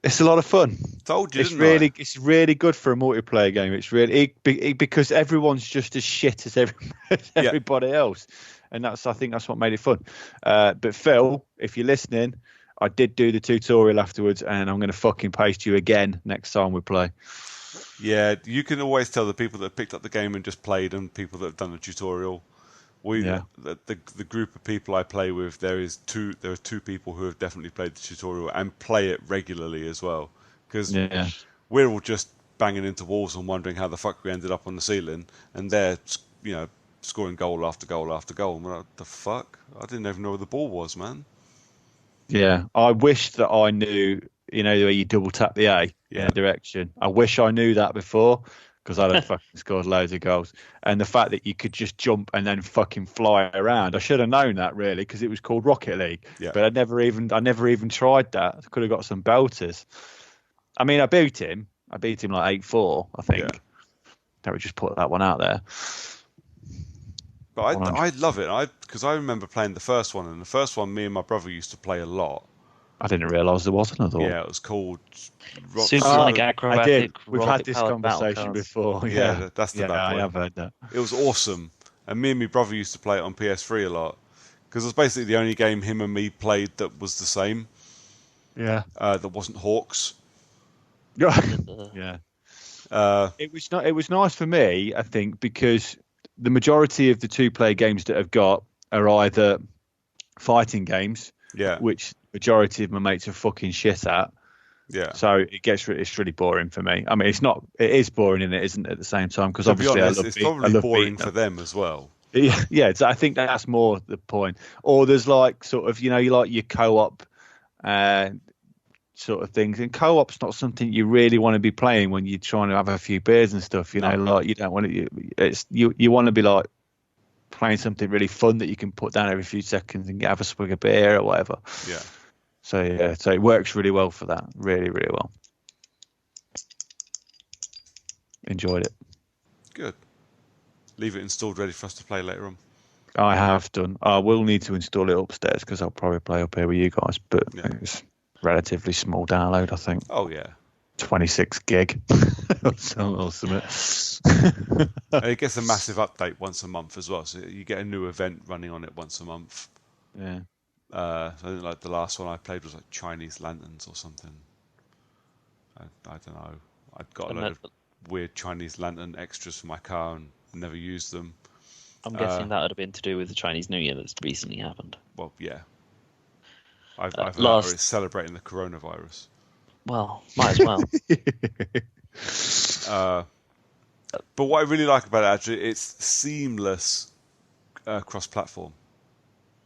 It's a lot of fun. Told you, it's really good for a multiplayer game. It's really because everyone's just as shit as everybody else, and I think that's what made it fun. But Phil, if you're listening, I did do the tutorial afterwards, and I'm going to fucking paste you again next time we play. Yeah, you can always tell the people that have picked up the game and just played, and people that have done the tutorial. The group of people I play with, there are two people who have definitely played the tutorial and play it regularly as well, because we're all just banging into walls and wondering how the fuck we ended up on the ceiling, and they're scoring goal after goal after goal, and we're like, the fuck, I didn't even know where the ball was, man. Yeah, I wish that I knew, the way you double tap the A in a direction. I wish I knew that before, because I'd have fucking scored loads of goals. And the fact that you could just jump and then fucking fly around, I should have known that really, because it was called Rocket League. Yeah. But I never even tried that. I could have got some belters. I mean, I beat him like 8-4, I think. Yeah. That would just put that one out there. But I love it, because I remember playing the first one, and the first one me and my brother used to play a lot. I didn't realise there was another one. Yeah, it was called Supersonic Acrobatic. We've had this conversation before. Yeah, that's the bad one. I have heard that. It was awesome, and me and my brother used to play it on PS3 a lot, because it was basically the only game him and me played that was the same. Yeah. That wasn't Hawks. Yeah. It was nice for me, I think, because the majority of the two-player games that I've got are either fighting games, which majority of my mates are fucking shit at. Yeah. So it's really boring for me. I mean, it is boring, and it isn't at the same time, because obviously it's probably boring for them as well. Yeah. I think that's more the point. Or there's like sort of, you like your co-op sort of things, and co-op's not something you really want to be playing when you're trying to have a few beers and stuff. Like you don't want to. You want to be like playing something really fun that you can put down every few seconds and have a swig of beer or whatever. Yeah. So it works really well for that. Really, really well. Enjoyed it. Good. Leave it installed, ready for us to play later on. I have done. I will need to install it upstairs, because I'll probably play up here with you guys. But it's relatively small download, I think. Oh yeah. 26 gig. Awesome. It gets a massive update once a month as well, so you get a new event running on it once a month. Yeah. I think like the last one I played was like Chinese lanterns or something. I don't know. I'd got a load of weird Chinese lantern extras for my car and never used them. I'm guessing that would have been to do with the Chinese New Year that's recently happened. Well, yeah. I've heard it's celebrating the coronavirus. Well, might as well. But what I really like about it, actually, it's seamless cross-platform.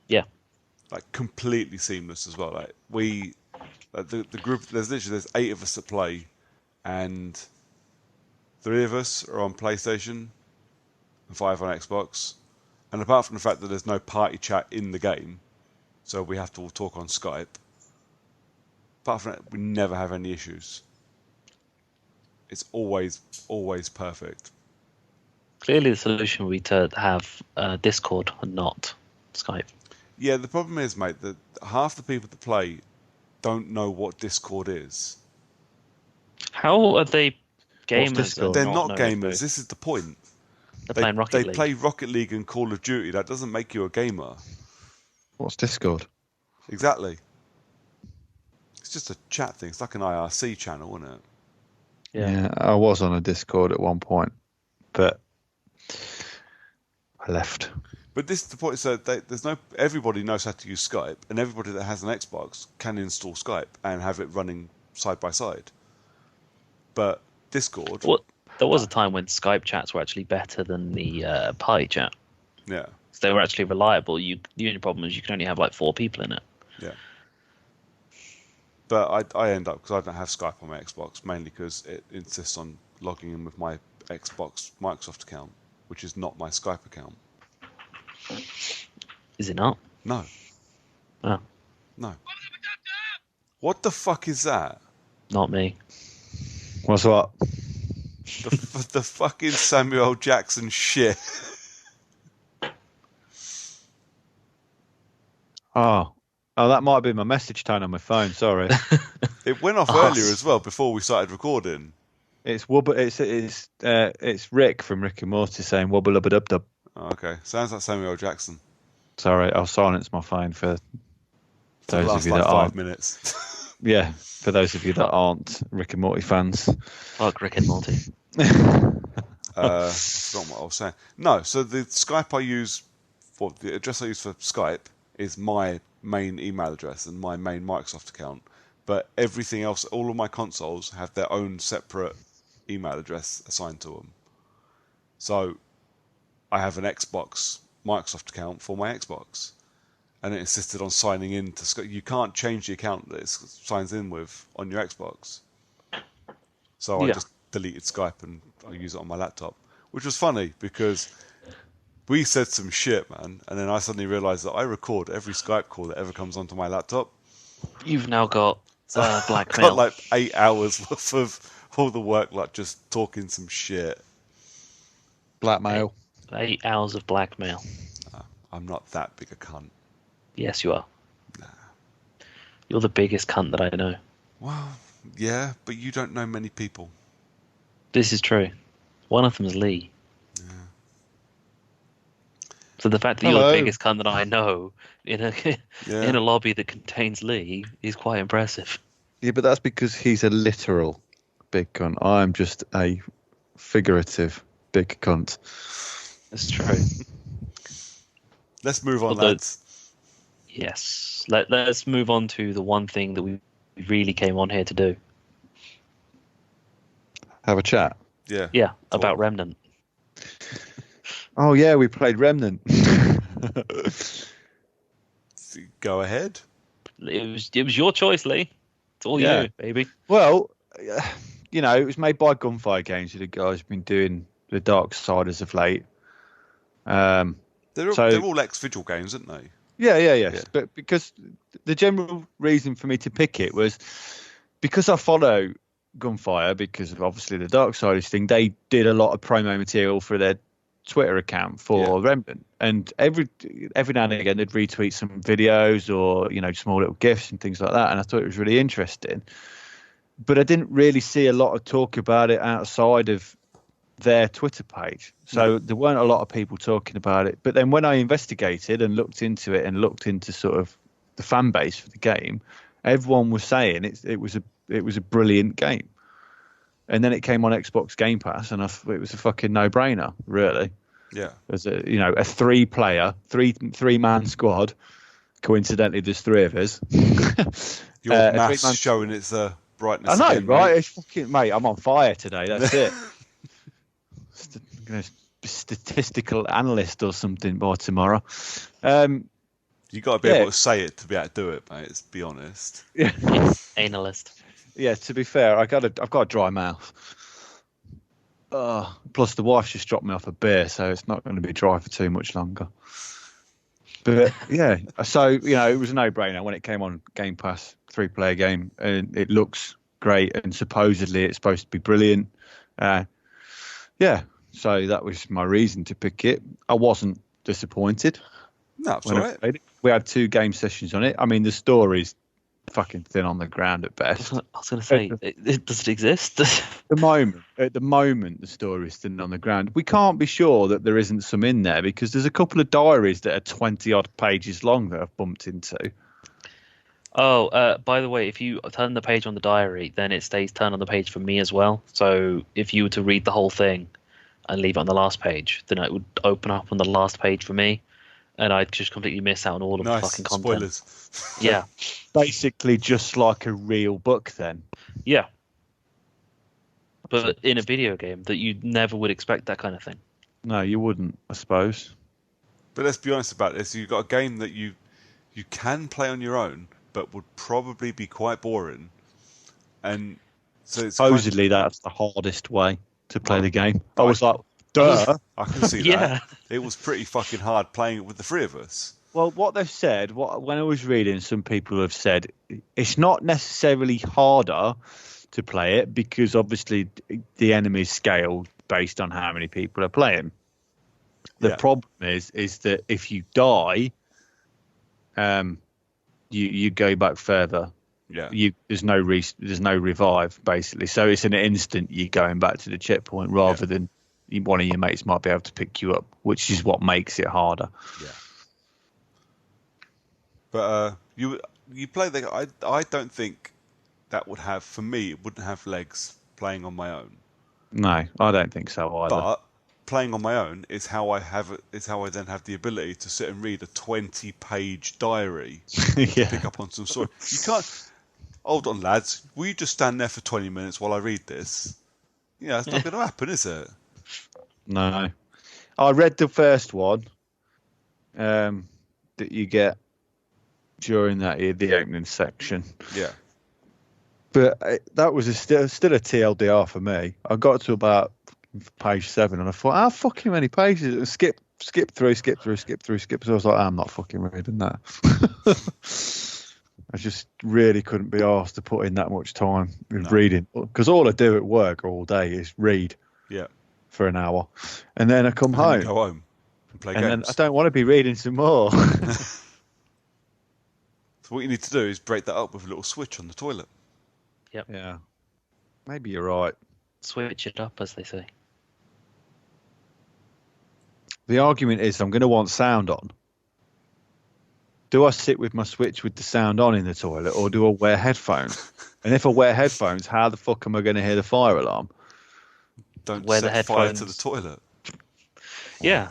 Yeah. Like completely seamless as well. Like the group, there's 8 of us that play, and 3 of us are on PlayStation and 5 on Xbox. And apart from the fact that there's no party chat in the game, so we have to all talk on Skype. Apart from that, we never have any issues. It's always perfect. Clearly, the solution would be to have Discord and not Skype. Yeah, the problem is, mate, that half the people that play don't know what Discord is. How are they gamers? They're not gamers. This is the point. They're playing Rocket League. They play Rocket League and Call of Duty. That doesn't make you a gamer. What's Discord? Exactly. It's just a chat thing. It's like an IRC channel, isn't it? Yeah, I was on a Discord at one point, but I left. But this is the point. So everybody knows how to use Skype, and everybody that has an Xbox can install Skype and have it running side by side. But Discord, There was a time when Skype chats were actually better than the Pi chat. Yeah. So they were actually reliable. The only problem is you can only have like 4 people in it. Yeah. But I end up, because I don't have Skype on my Xbox, mainly because it insists on logging in with my Xbox Microsoft account, which is not my Skype account. Is it not? No. Oh. No. What the fuck is that? Not me. What's what? The fucking Samuel L. Jackson shit. Oh, that might have been my message tone on my phone. Sorry. It went off earlier as well, before we started recording. It's Rick from Rick and Morty saying wobble up dub dub. Oh, okay, sounds like Samuel L. Jackson. Sorry, I'll silence my phone for those last of you like that 5 aren't. minutes. Yeah, for those of you that aren't Rick and Morty fans. Fuck Rick and Morty. I forgot what I was saying. No, so the Skype I use, the address I use for Skype is my main email address and my main Microsoft account. But everything else, all of my consoles have their own separate email address assigned to them. So I have an Xbox Microsoft account for my Xbox, and it insisted on signing in to Skype. You can't change the account that it signs in with on your Xbox. So I just deleted Skype and I use it on my laptop, which was funny because we said some shit, man, and then I suddenly realised that I record every Skype call that ever comes onto my laptop. You've now got blackmail. I've got like 8 hours worth of all the work, like just talking some shit. Blackmail. 8 hours of blackmail. I'm not that big a cunt. Yes, you are. Nah. You're the biggest cunt that I know. Well, yeah, but you don't know many people. This is true. One of them is Lee. Yeah. So the fact that you're the biggest cunt that I know in a lobby that contains Lee is quite impressive. Yeah, but that's because he's a literal big cunt. I'm just a figurative big cunt. That's true. Let's move on, lads. Yes. Let's move on to the one thing that we really came on here to do. Have a chat. Yeah. Yeah, about Remnant. Oh yeah, we played Remnant. Go ahead. It was your choice, Lee. It's all you, baby. Well, it was made by Gunfire Games. The guys have been doing the Dark Side as of late. They're all ex-Vigil games, aren't they? Yeah. But because the general reason for me to pick it was because I follow Gunfire, because of obviously the Dark Side thing. They did a lot of promo material for their Twitter account for Remnant, and every now and again they'd retweet some videos or small little gifs and things like that, and I thought it was really interesting. But I didn't really see a lot of talk about it outside of their Twitter page, so there weren't a lot of people talking about it. But then when I investigated and looked into it and looked into sort of the fan base for the game, everyone was saying it was a brilliant game. And then it came on Xbox Game Pass, and it was a fucking no-brainer, really. Yeah. As a 3-player, three-man squad. Coincidentally, there's 3 of us. Your maths showing its brightness. I know, again, right? Mate. It's fucking, mate, I'm on fire today. That's it. Statistical analyst or something by tomorrow. You got to be able to say it to be able to do it, mate. Let's be honest. Yeah. Analyst. Yeah, to be fair, I've got a dry mouth. Plus, the wife's just dropped me off a beer, so it's not going to be dry for too much longer. But yeah, so it was a no-brainer when it came on Game Pass, 3-player game, and it looks great, and supposedly it's supposed to be brilliant. So that was my reason to pick it. I wasn't disappointed. No, it's all right. We had 2 game sessions on it. I mean, the story's fucking thin on the ground at best. I was going to say, does it exist? At the moment, the story's thin on the ground. We can't be sure that there isn't some in there, because there's a couple of diaries that are 20-odd pages long that I've bumped into. Oh, by the way, if you turn the page on the diary, then it stays turned on the page for me as well. So if you were to read the whole thing and leave it on the last page, then it would open up on the last page for me, and I'd just completely miss out on all of the fucking content. Spoilers. Yeah. Basically just like a real book then. Yeah. but in a video game that you never would expect that kind of thing. No, you wouldn't, I suppose. But let's be honest about this. You've got a game that you can play on your own, but would probably be quite boring. And so it's supposedly that's the hardest way to play the game. I was like, duh. I can see that. It was pretty fucking hard playing it with the three of us. Well, what they've said, when I was reading, some people have said it's not necessarily harder to play it because obviously the enemies scale based on how many people are playing. The problem is that if you die, you go back further. Yeah. There's no revive basically, so it's an instant you're going back to the checkpoint rather than one of your mates might be able to pick you up, which is what makes it harder. Yeah. But you play I don't think that would have, for me, it wouldn't have legs playing on my own. No, I don't think so either. But playing on my own is how I then have the ability to sit and read a 20-page diary to pick up on some story. You can't. Hold on, lads. Will you just stand there for 20 minutes while I read this? Yeah, it's not going to happen, is it? No. I read the first one that you get during the opening section. Yeah. But that was still a TLDR for me. I got to about page 7 and I thought, how fucking many pages? Skip through. So I was like, I'm not fucking reading that. I just really couldn't be asked to put in that much time in reading, because all I do at work all day is read for an hour, and then I come home, go home and play games. And then I don't want to be reading some more. So what you need to do is break that up with a little switch on the toilet. Yep. Yeah. Maybe you're right. Switch it up, as they say. The argument is I'm going to want sound on. Do I sit with my Switch with the sound on in the toilet, or do I wear headphones? And if I wear headphones, how the fuck am I going to hear the fire alarm? Don't set fire to the toilet. Yeah.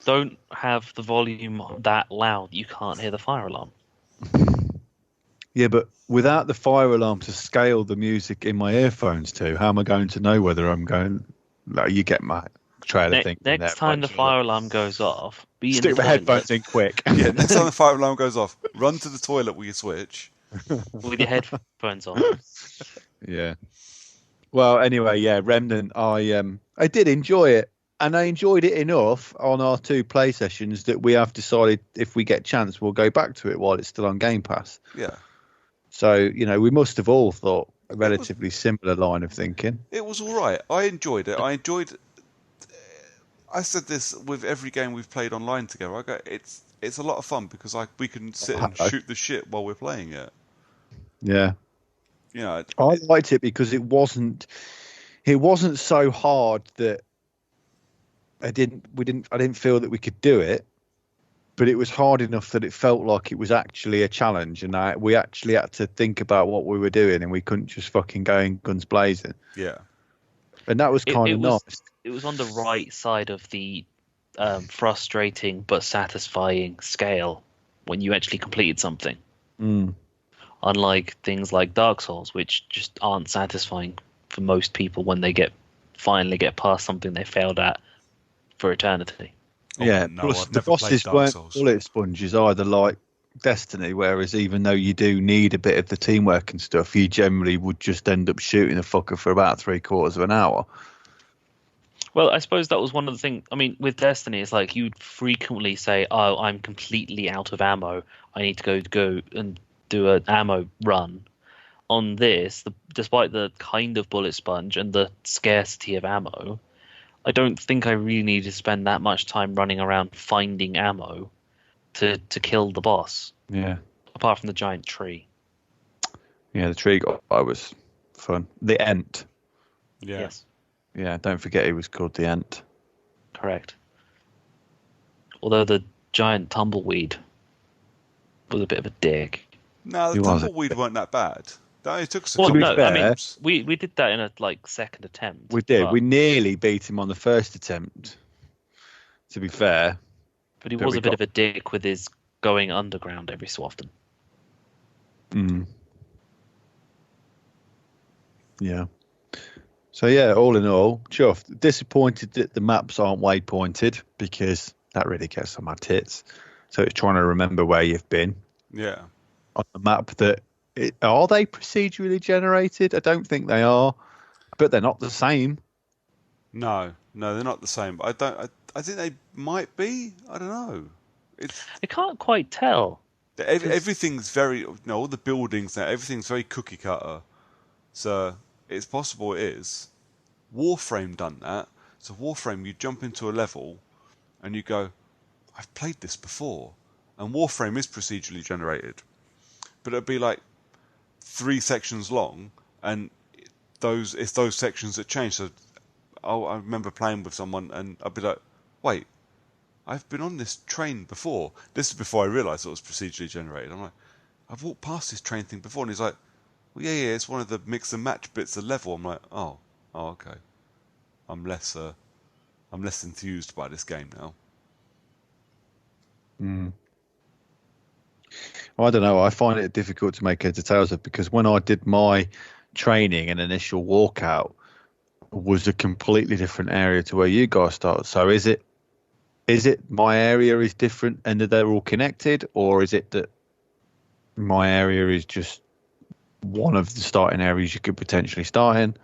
Don't have the volume that loud you can't hear the fire alarm. Yeah, but without the fire alarm to scale the music in my earphones to, how am I going to know whether I'm going... Like, you get my trailer thing. Next time the fire alarm goes off, stick the headphones in quick. Yeah, next time the fire alarm goes off, run to the toilet with your Switch. With your headphones on. Yeah. Well, anyway, Remnant, I did enjoy it. And I enjoyed it enough on our 2 play sessions that we have decided if we get a chance, we'll go back to it while it's still on Game Pass. Yeah. So, we must have all thought a relatively similar line of thinking. It was all right. I enjoyed it. I said this with every game we've played online together. I go, it's a lot of fun because we can sit and shoot the shit while we're playing it. Yeah. I liked it because it wasn't so hard that I didn't feel that we could do it, but it was hard enough that it felt like it was actually a challenge, and we actually had to think about what we were doing, and we couldn't just fucking go in guns blazing. Yeah. And that was kind of nice. It was on the right side of the frustrating but satisfying scale when you actually completed something. Mm. Unlike things like Dark Souls, which just aren't satisfying for most people when they finally get past something they failed at for eternity. Plus the bosses weren't bullet sponges either, like Destiny, whereas even though you do need a bit of the teamwork and stuff, you generally would just end up shooting the fucker for about 3/4 of an hour. Well, I suppose that was one of the things. I mean, with Destiny, it's like you'd frequently say, "Oh, I'm completely out of ammo. I need to go and do an ammo run." On this, despite the kind of bullet sponge and the scarcity of ammo, I don't think I really need to spend that much time running around finding ammo to kill the boss. Yeah. Apart from the giant tree. Yeah, the tree guy was fun. The Ent. Yeah. Yes. Yeah, don't forget he was called the Ent. Correct. Although the giant tumbleweed was a bit of a dick. No, the tumbleweed weren't that bad. That only took us a couple couple of attempts. We did that in a second attempt. We did. We nearly beat him on the first attempt, to be fair. But he was a bit of a dick with his going underground every so often. Mm. Yeah. So yeah, all in all, chuffed. Disappointed that the maps aren't waypointed because that really gets on my tits. So it's trying to remember where you've been. Yeah. On the map are they procedurally generated? I don't think they are, but they're not the same. No, they're not the same. I think they might be. I don't know. I can't quite tell. Everything's very, all the buildings now, everything's very cookie cutter. So it's possible it is. Warframe done that. So Warframe, you jump into a level and you go, I've played this before. And Warframe is procedurally generated. But it'd be like 3 sections long, and it's those sections that change. So I remember playing with someone and I'd be like, wait, I've been on this train before. This is before I realised it was procedurally generated. I'm like, I've walked past this train thing before. And he's like, well, yeah, it's one of the mix and match bits of level. I'm like, oh, okay. I'm less enthused by this game now. Well, I don't know. I find it difficult to make heads or tails of, because when I did my training and initial walkout was a completely different area to where you guys started. So is it my area is different and that they're all connected, or is it that my area is just one of the starting areas you could potentially start in?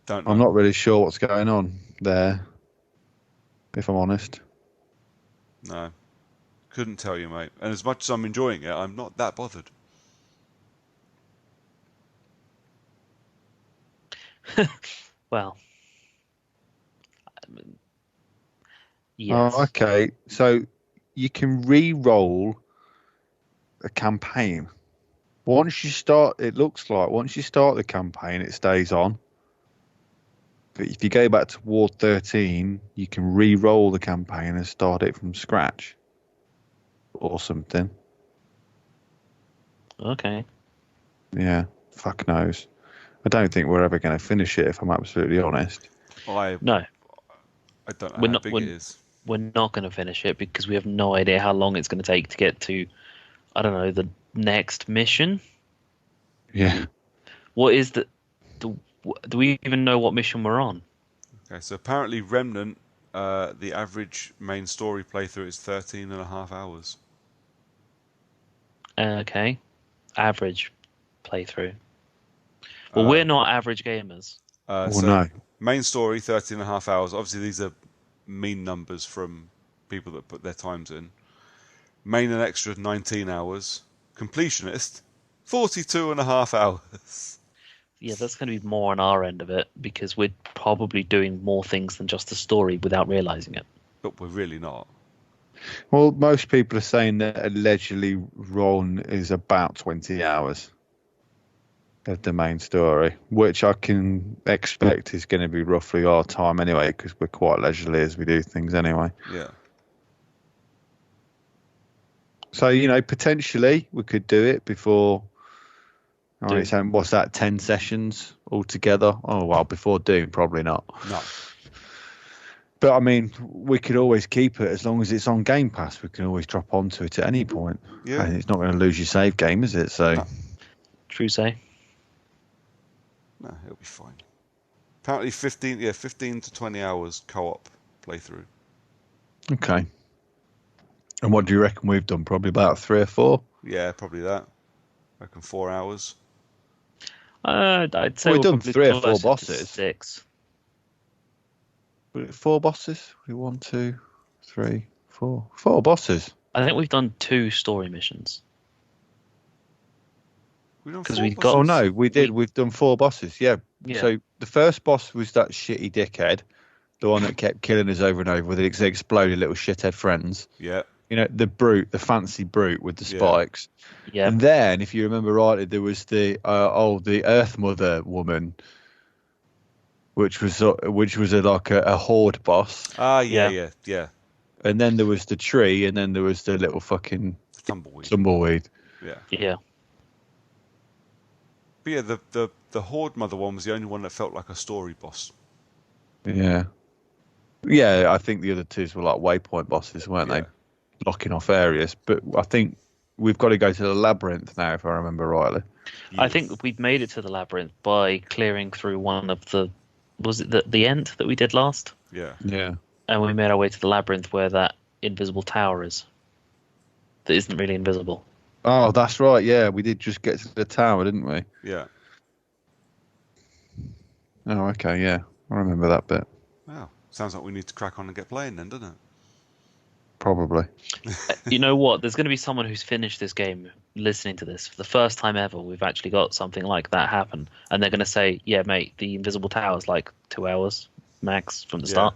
Don't know. I'm not really sure what's going on there, if I'm honest. No. Couldn't tell you, mate. And as much as I'm enjoying it, I'm not that bothered. Well, yes. Oh, okay. So you can re-roll a campaign. Once you start the campaign, it stays on. But if you go back to Ward 13, you can re-roll the campaign and start it from scratch. Or something. Okay. Yeah, fuck knows. I don't think we're ever going to finish it, if I'm absolutely honest. No. I don't know how big it is. We're not going to finish it because we have no idea how long it's going to take to get to, I don't know, the next mission. Yeah. What is do we even know what mission we're on? Okay, so apparently Remnant, the average main story playthrough is 13.5 hours. Okay. Average playthrough. Well, we're not average gamers. No. Main story, 13.5 hours. Obviously, these are mean numbers from people that put their times in. Main and extra, 19 hours. Completionist, 42.5 hours. Yeah, that's going to be more on our end of it because we're probably doing more things than just the story without realizing it. But we're really not. Well, most people are saying that allegedly Ron is about 20 hours of the main story, which I can expect is going to be roughly our time anyway, because we're quite leisurely as we do things anyway. Yeah. So, potentially we could do it before. What's that? 10 sessions altogether? Oh, well, before Doom, probably not. No. But I mean, we could always keep it as long as it's on Game Pass. We can always drop onto it at any point. Yeah. And it's not going to lose your save game, is it? So. No. True say. No, it'll be fine. Apparently 15 to 20 hours co-op playthrough. Okay. And what do you reckon we've done? Probably about 3 or 4? Yeah, probably that. I reckon 4 hours. I'd say we've done 3 or 4 closer to bosses. 6. 4 bosses? 1, 2, 3, 4. 4 bosses. I think we've done 2 story missions. Because we got. Oh no, we did. We've done 4 bosses. Yeah. Yeah. So the first boss was that shitty dickhead, the one that kept killing us over and over with his exploded little shithead friends. Yeah. The brute, the fancy brute with the spikes. Yeah. And then, if you remember rightly, there was the Earth Mother woman, which was like a horde boss. Yeah. And then there was the tree, and then there was the little fucking tumbleweed. Yeah. Yeah. But yeah, the Horde Mother one was the only one that felt like a story boss. Yeah. Yeah, I think the other 2 were like waypoint bosses, weren't they? Blocking off areas. But I think we've got to go to the labyrinth now, if I remember rightly. I think we've made it to the labyrinth by clearing through one of the... Was it the end that we did last? Yeah. Yeah. And we made our way to the labyrinth where that invisible tower is. That isn't really invisible. Oh, that's right. Yeah, we did just get to the tower, didn't we? Yeah. Oh, okay. Yeah, I remember that bit. Wow. Sounds like we need to crack on and get playing then, doesn't it? Probably. You know what? There's going to be someone who's finished this game listening to this for the first time ever. We've actually got something like that happen, and they're going to say, "Yeah, mate, the invisible tower is like 2 hours max from the start."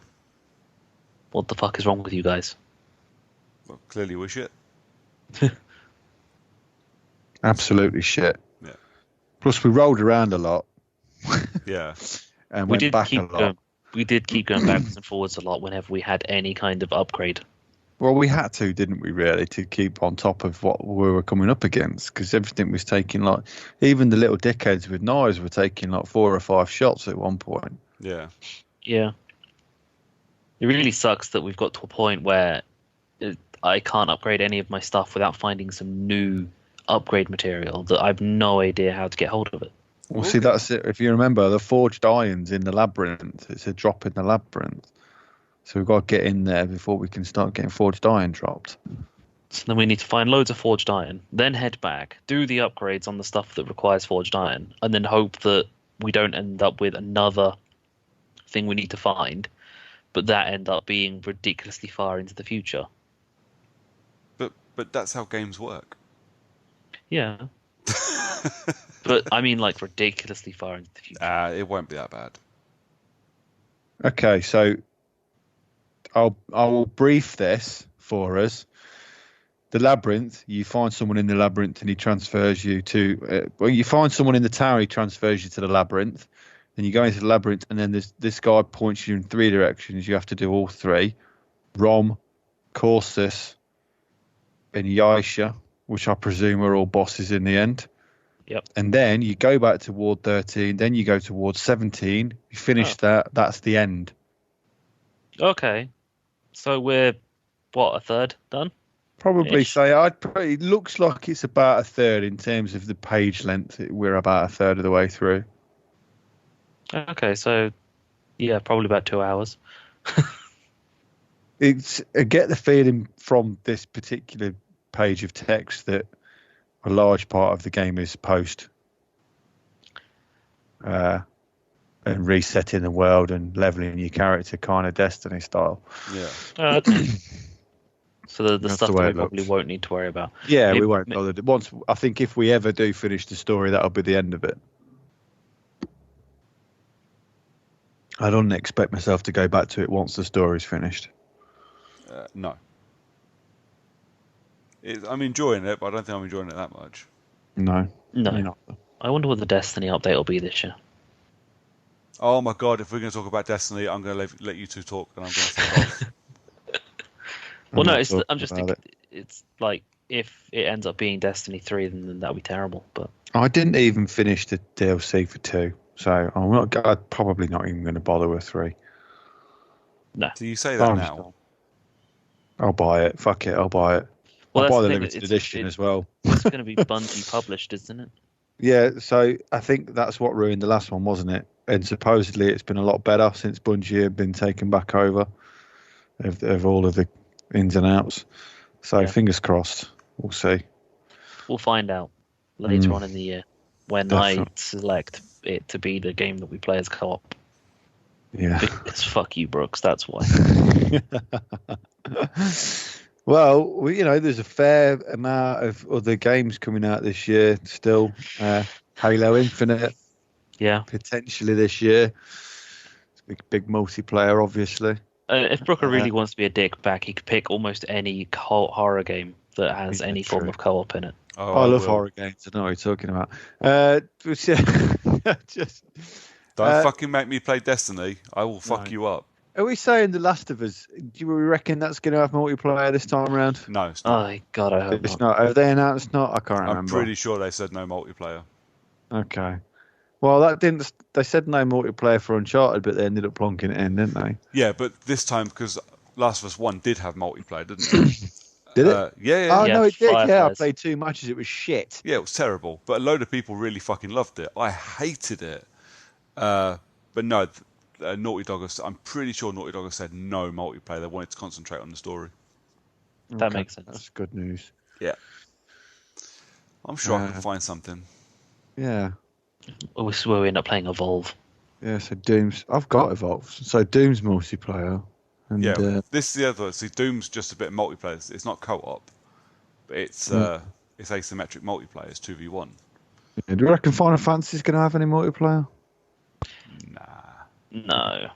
What the fuck is wrong with you guys? Well, clearly we're shit. Absolutely shit. Yeah. Plus, we rolled around a lot. Yeah. And we went did back keep a lot. going. We did keep going backwards and forwards a lot whenever we had any kind of upgrade. Well, we had to, didn't we, really, to keep on top of what we were coming up against, because everything was taking, like, even the little dickheads with knives were taking, like, 4 or 5 shots at one point. Yeah. Yeah. It really sucks that we've got to a point where I can't upgrade any of my stuff without finding some new upgrade material that I've no idea how to get hold of it. Well, see, that's it. If you remember, the forged irons in the labyrinth, it's a drop in the labyrinth. So we've got to get in there before we can start getting forged iron dropped. So then we need to find loads of forged iron, then head back, do the upgrades on the stuff that requires forged iron, and then hope that we don't end up with another thing we need to find, but that end up being ridiculously far into the future. But that's how games work. Yeah. But I mean, like, ridiculously far into the future. It won't be that bad. Okay, so I will brief this for us. The labyrinth, you find someone in the labyrinth and he transfers you to... you find someone in the tower, he transfers you to the labyrinth. Then you go into the labyrinth and then this guy points you in 3 directions. You have to do all 3. Rom, Corsus, and Yaisha, which I presume are all bosses in the end. Yep. And then you go back toward 13, then you go towards 17. You finish that, that's the end. Okay. So we're, what, a third done? Probably Ish. say, it looks like it's about a third in terms of the page length. We're about a third of the way through. Okay, so, yeah, probably about 2 hours. I get the feeling from this particular page of text that a large part of the game is post and resetting the world and leveling your character, kind of Destiny style. Yeah. Okay. So the That's stuff the way that we it looks. probably won't need to worry about. Yeah, Maybe- we won't bother. Once I think if we ever do finish the story, that'll be the end of it. I don't expect myself to go back to it once the story's finished. No. I'm enjoying it, but I don't think I'm enjoying it that much. No. No. You're not. I wonder what the Destiny update will be this year. Oh my god, if we're going to talk about Destiny, I'm going to let you two talk and I'm going to fuck off. Well, no, not I'm talking just about thinking, it's like, if it ends up being Destiny 3, then that'll be terrible. But I didn't even finish the DLC for 2, so I'm probably not even going to bother with 3. no. Do you say that I'm now? just not. I'll buy it. Fuck it, I'll buy it. Well, I'll that's buy the the thing, limited edition as well. It's going to be Bungie published, isn't it? Yeah, so I think that's what ruined the last one, wasn't it? And supposedly it's been a lot better since Bungie had been taken back over of all of the ins and outs. So Yeah. fingers crossed. We'll see. We'll find out later on in the year when I Definitely. select it to be the game that we play as co-op. Yeah. Because fuck you, Brooks, that's why. Well, there's a fair amount of other games coming out this year still. Halo Infinite, Yeah. potentially this year. It's big multiplayer, obviously. If Brooker really wants to be a dick back, he could pick almost any horror game that has Yeah, any form true. of co-op in it. Oh, I love will. horror games. I know what you're talking about. Just, Don't fucking make me play Destiny. I will fuck No. you up. are we saying The Last of Us? Do you reckon that's going to have multiplayer this time around? No, it's not. Oh, God, I hope It's not. not. Have they announced not? I can't I'm remember. pretty sure they said no multiplayer. Okay. Well, that didn't. They said no multiplayer for Uncharted, but they ended up plonking it in, didn't they? Yeah, but this time, because Last of Us 1 did have multiplayer, didn't it? Did it? Yeah. Oh, Yeah, no, it did. Yeah, I Fireflies. played 2 matches. It was shit. Yeah, it was terrible, but a load of people really fucking loved it. I hated it. But no, Naughty Dog. I'm pretty sure Naughty Dog have said no multiplayer. They wanted to concentrate on the story. That makes sense. That's good news. Yeah, I'm sure I can find something. Yeah. Oh, this is where we end up playing Evolve. Yeah, so Doom's... I've got Evolve. So Doom's multiplayer. And, Yeah, this is the other. See, Doom's just a bit of multiplayer. It's not co-op, but it's asymmetric multiplayer. It's 2v1. Yeah, do you reckon Final Fantasy's going to have any multiplayer? Nah. No.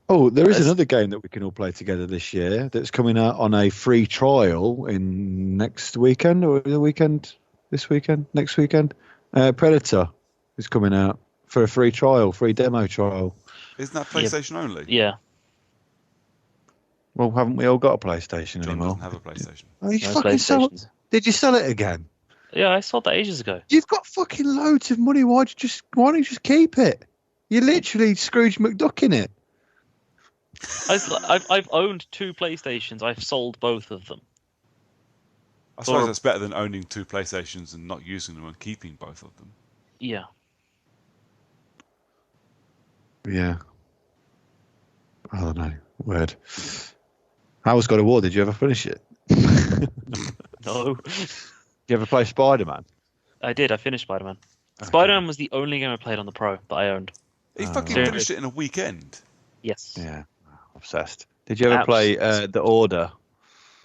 Oh, there is another game that we can all play together this year that's coming out on a free trial in next weekend or the weekend, this weekend, next weekend. Predator is coming out for a free demo trial. Isn't that PlayStation only? Yeah. Well, haven't we all got a PlayStation John anymore? doesn't have a PlayStation. Oh, you No fucking sold. PlayStations. Did you sell it again? Yeah, I sold that ages ago. You've got fucking loads of money. Why don't you just keep it? You're literally Scrooge McDuck in it. I've owned 2 PlayStations. I've sold both of them. I suppose that's better than owning 2 PlayStations and not using them and keeping both of them. Yeah. Yeah. I don't know. Word. How was God of War? Did you ever finish it? No. Did you ever play Spider-Man? I did. I finished Spider-Man. Spider-Man was the only game I played on the Pro that I owned. He fucking finished it in a weekend. Yes. Yeah. Obsessed. Did you ever play The Order?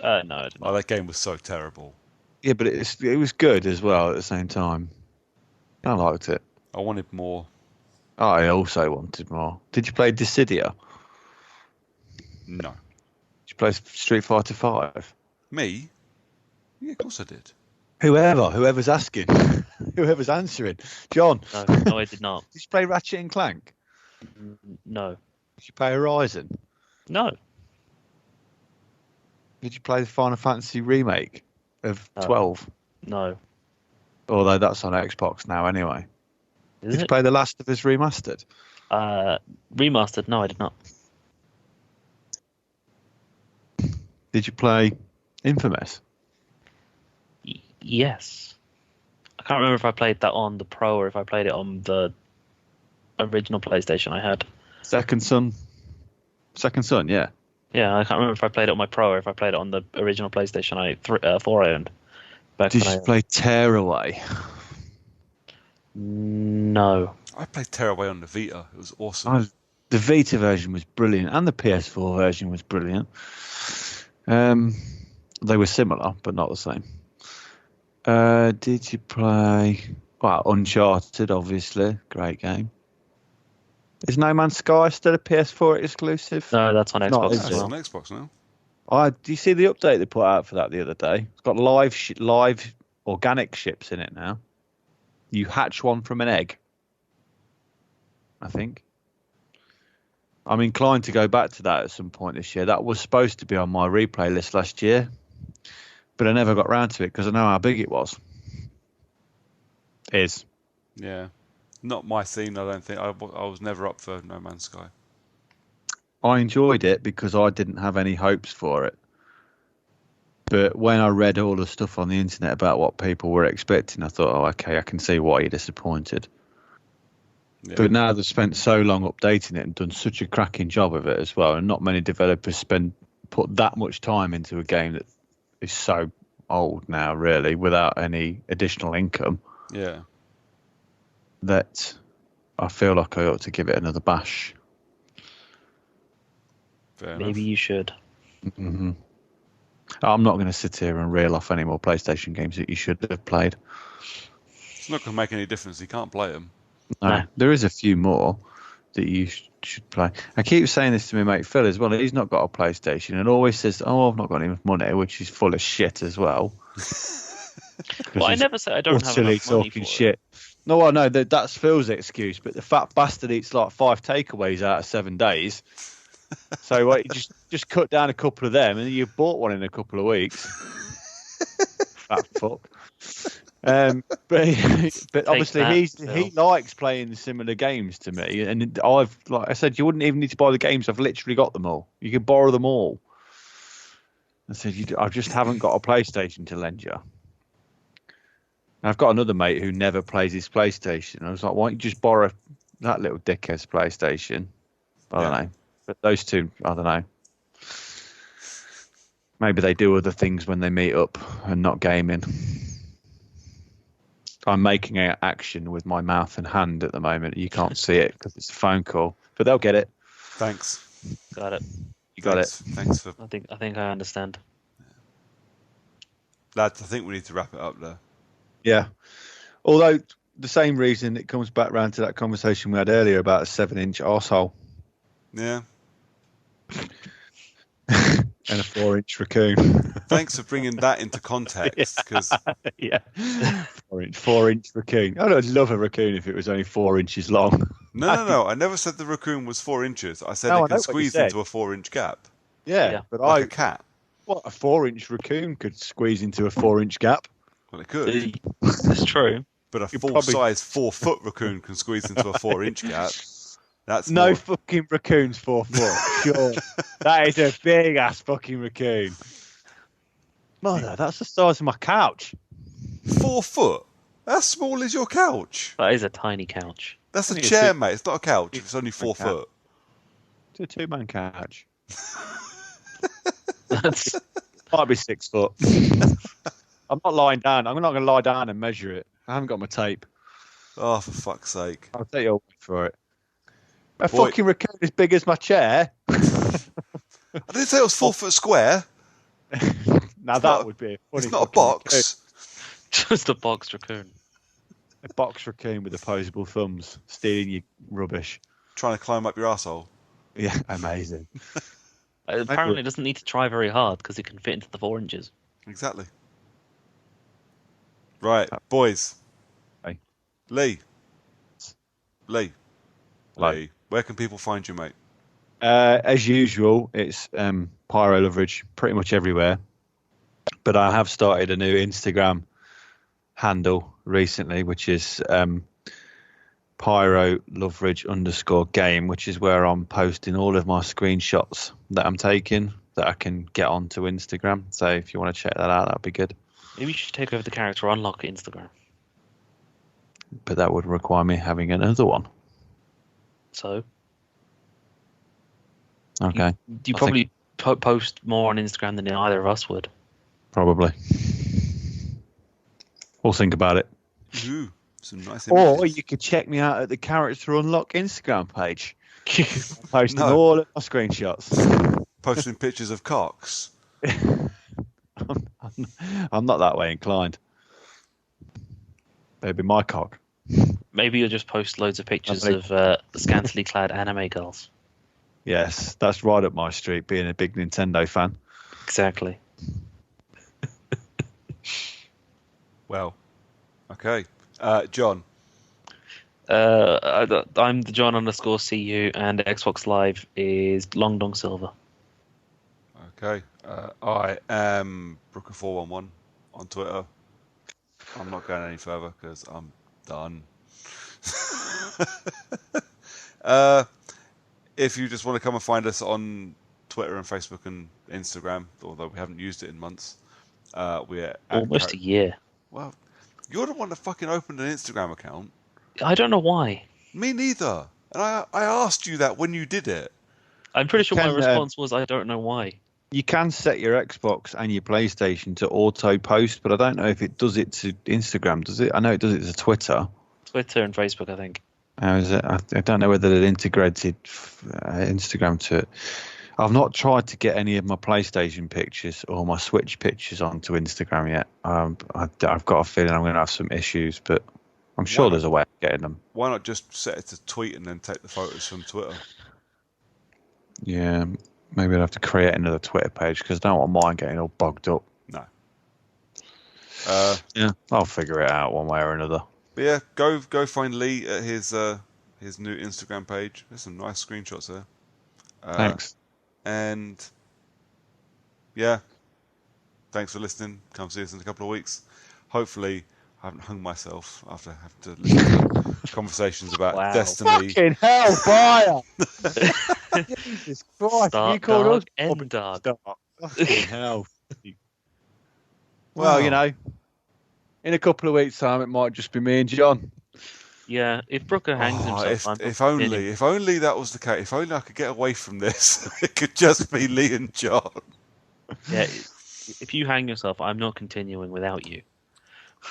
No, I didn't. Oh, that game was so terrible. Yeah, but it was good as well at the same time. I liked it. I wanted more. I also wanted more. Did you play Dissidia? No. Did you play Street Fighter 5? Me? Yeah, of course I did. Whoever's asking, whoever's answering. John. No, I did not. Did you play Ratchet and Clank? No. Did you play Horizon? No. Did you play the Final Fantasy remake of 12? No. Although that's on Xbox now anyway. Did you play The Last of Us Remastered? Remastered? No, I did not. Did you play Infamous? Yes. I can't remember if I played that on the Pro or if I played it on the original PlayStation I had. Second Son, yeah. Yeah, I can't remember if I played it on my Pro or if I played it on the original PlayStation 4 I owned. Did you play Tearaway? No. I played Tearaway on the Vita. It was awesome. The Vita version was brilliant, and the PS4 version was brilliant. They were similar, but not the same. Did you play... Well, Uncharted, obviously. Great game. Is No Man's Sky still a PS4 exclusive? No, that's on Xbox. It's on Xbox now. Do you see the update they put out for that the other day? It's got live organic ships in it now. You hatch one from an egg, I think. I'm inclined to go back to that at some point this year. That was supposed to be on my replay list last year, but I never got round to it because I know how big it was. Yeah. Not my scene, I don't think. I was never up for No Man's Sky. I enjoyed it because I didn't have any hopes for it. But when I read all the stuff on the internet about what people were expecting, I thought, oh, okay, I can see why you're disappointed. Yeah. But now they've spent so long updating it and done such a cracking job of it as well, and not many developers put that much time into a game that is so old now, really, without any additional income. Yeah. That I feel like I ought to give it another bash. Maybe you should. Mm-hmm. I'm not going to sit here and reel off any more PlayStation games that you should have played. It's not going to make any difference. You can't play them. No. There is a few more that you should play. I keep saying this to my mate Phil as well. He's not got a PlayStation and always says, "Oh, I've not got enough money," which is full of shit as well. Well, I never said I don't have enough money for shit. It. No, I know that's Phil's excuse, but the fat bastard eats like 5 takeaways out of 7 days. So you just cut down a couple of them, and you bought one in a couple of weeks. Fat fuck. But obviously he likes playing similar games to me, and like I said, you wouldn't even need to buy the games. I've literally got them all. You can borrow them all. I said, I just haven't got a PlayStation to lend you. And I've got another mate who never plays his PlayStation. I was like, why don't you just borrow that little dickhead's PlayStation? I don't know. But those two, I don't know. Maybe they do other things when they meet up and not gaming. I'm making an action with my mouth and hand at the moment. You can't see it because it's a phone call, but they'll get it. Thanks. Got it. You got it. Thanks for. I think I understand. Lads, I think we need to wrap it up there. Yeah. Although the same reason it comes back round to that conversation we had earlier about a 7-inch arsehole. Yeah. And a 4-inch raccoon. Thanks for bringing that into context, because yeah, 4-inch raccoon. I'd love a raccoon if it was only 4 inches long. No. I never said the raccoon was 4 inches. I said it can squeeze into a 4-inch gap. Yeah, but like a cat. What, a 4-inch raccoon could squeeze into a 4-inch gap? Well, it could. That's true. But a full-size 4-foot raccoon can squeeze into a 4-inch gap. That's no more... fucking raccoon's 4 foot. Sure, that is a big ass fucking raccoon. Mother, that's the size of my couch. 4 foot? How small is your couch? That is a tiny couch. That's a chair, mate. It's not a couch. It's only 4 foot. It's a 2-man couch. That's... Might be 6 foot. I'm not lying down. I'm not going to lie down and measure it. I haven't got my tape. Oh, for fuck's sake. I'll take your word for it. A fucking raccoon as big as my chair. I didn't say it was 4 foot square. Now that would be a funny. It's not a box. Raccoon. Just a box raccoon. A box raccoon with opposable thumbs, stealing your rubbish. Trying to climb up your arsehole. Yeah, amazing. Apparently, it doesn't need to try very hard because it can fit into the 4 inches. Exactly. Right, boys. Hey. Lee. Hello. Where can people find you, mate? As usual, it's Pyro Loveridge pretty much everywhere. But I have started a new Instagram handle recently, which is Pyro Loveridge _game, which is where I'm posting all of my screenshots that I'm taking that I can get onto Instagram. So if you want to check that out, that'd be good. Maybe you should take over the character unlock Instagram. But that would require me having another one. So? Okay. You probably post more on Instagram than either of us would. Probably. We'll think about it. Ooh, some nice images. Or you could check me out at the Character Unlock Instagram page. I'm posting all of my screenshots. Posting pictures of cocks. I'm not that way inclined. Maybe my cock. Maybe you'll just post loads of pictures of scantily clad anime girls. Yes, that's right up my street, being a big Nintendo fan. Exactly. Well, okay. John. I'm the John _CU, and Xbox Live is Long Dong Silver. Okay. I am Brooker411 on Twitter. I'm not going any further because I'm done. If you just want to come and find us on Twitter and Facebook and Instagram, although we haven't used it in months, we're almost a year. Well, you're the one that fucking opened an Instagram account. I don't know why. Me neither. And I asked you that when you did it. I'm pretty sure my response was, I don't know why. You can set your Xbox and your PlayStation to auto post, but I don't know if it does it to Instagram, does it? I know it does it to Twitter. Twitter and Facebook, I think. How is it? I don't know whether it integrated Instagram to it. I've not tried to get any of my PlayStation pictures or my Switch pictures onto Instagram yet. I've got a feeling I'm going to have some issues, but I'm sure there's a way of getting them. Why not just set it to tweet and then take the photos from Twitter? Yeah, maybe I'd have to create another Twitter page because I don't want mine getting all bogged up. No. Yeah, I'll figure it out one way or another. But yeah, go find Lee at his new Instagram page. There's some nice screenshots there. Thanks. And yeah, thanks for listening. Come see us in a couple of weeks. Hopefully, I haven't hung myself after having to listen to conversations about Destiny. Fucking hellfire! Jesus Christ! Start you called dark, us end dark. Fucking hell. Well, Wow. in a couple of weeks' time, it might just be me and John. Yeah, if Brooker hangs himself, I'm not if continuing. only that was the case. If only I could get away from this. It could just be Lee and John. Yeah, if you hang yourself, I'm not continuing without you.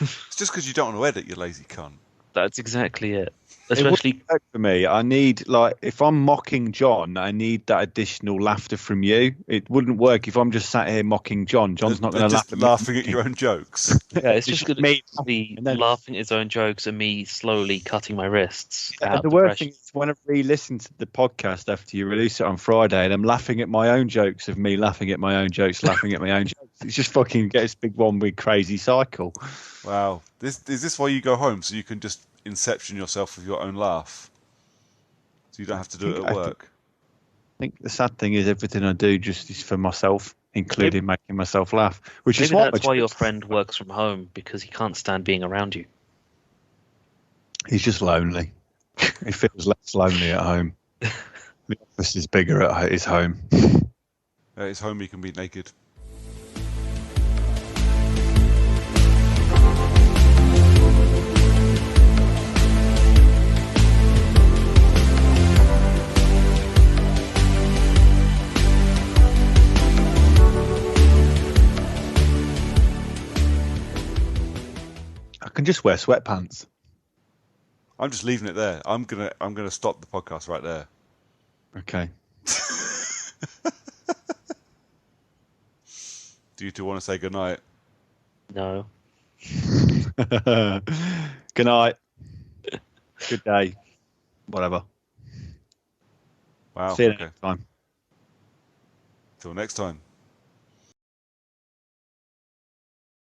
It's just because you don't want to edit, you lazy cunt. That's exactly it. It Especially, wouldn't work for me. I need, like, if I'm mocking John, I need that additional laughter from you. It wouldn't work if I'm just sat here mocking John. John's not going to laugh Just at laughing me. at your own jokes. yeah, it's just going me. to be And then- laughing at his own jokes and me slowly cutting my wrists out And the of worst depression. thing is when I re-listen to the podcast after you release it on Friday, and I'm laughing at my own jokes of me laughing at my own jokes, laughing at my own jokes. It's just fucking gets big one big crazy cycle. Wow. Is this why you go home, so you can just inception yourself with your own laugh? So you don't have to do it at work? I think the sad thing is everything I do just is for myself, including making myself laugh. Which is Maybe what that's why your friend works from home, because he can't stand being around you. he's just lonely. He feels less lonely at home. The office is bigger at his home. At his home, he can be naked. I can just wear sweatpants. I'm just leaving it there. I'm gonna stop the podcast right there. Okay. Do you two want to say goodnight? No. Good night. Good day. Whatever. Wow. See you Okay. next time. Till next time.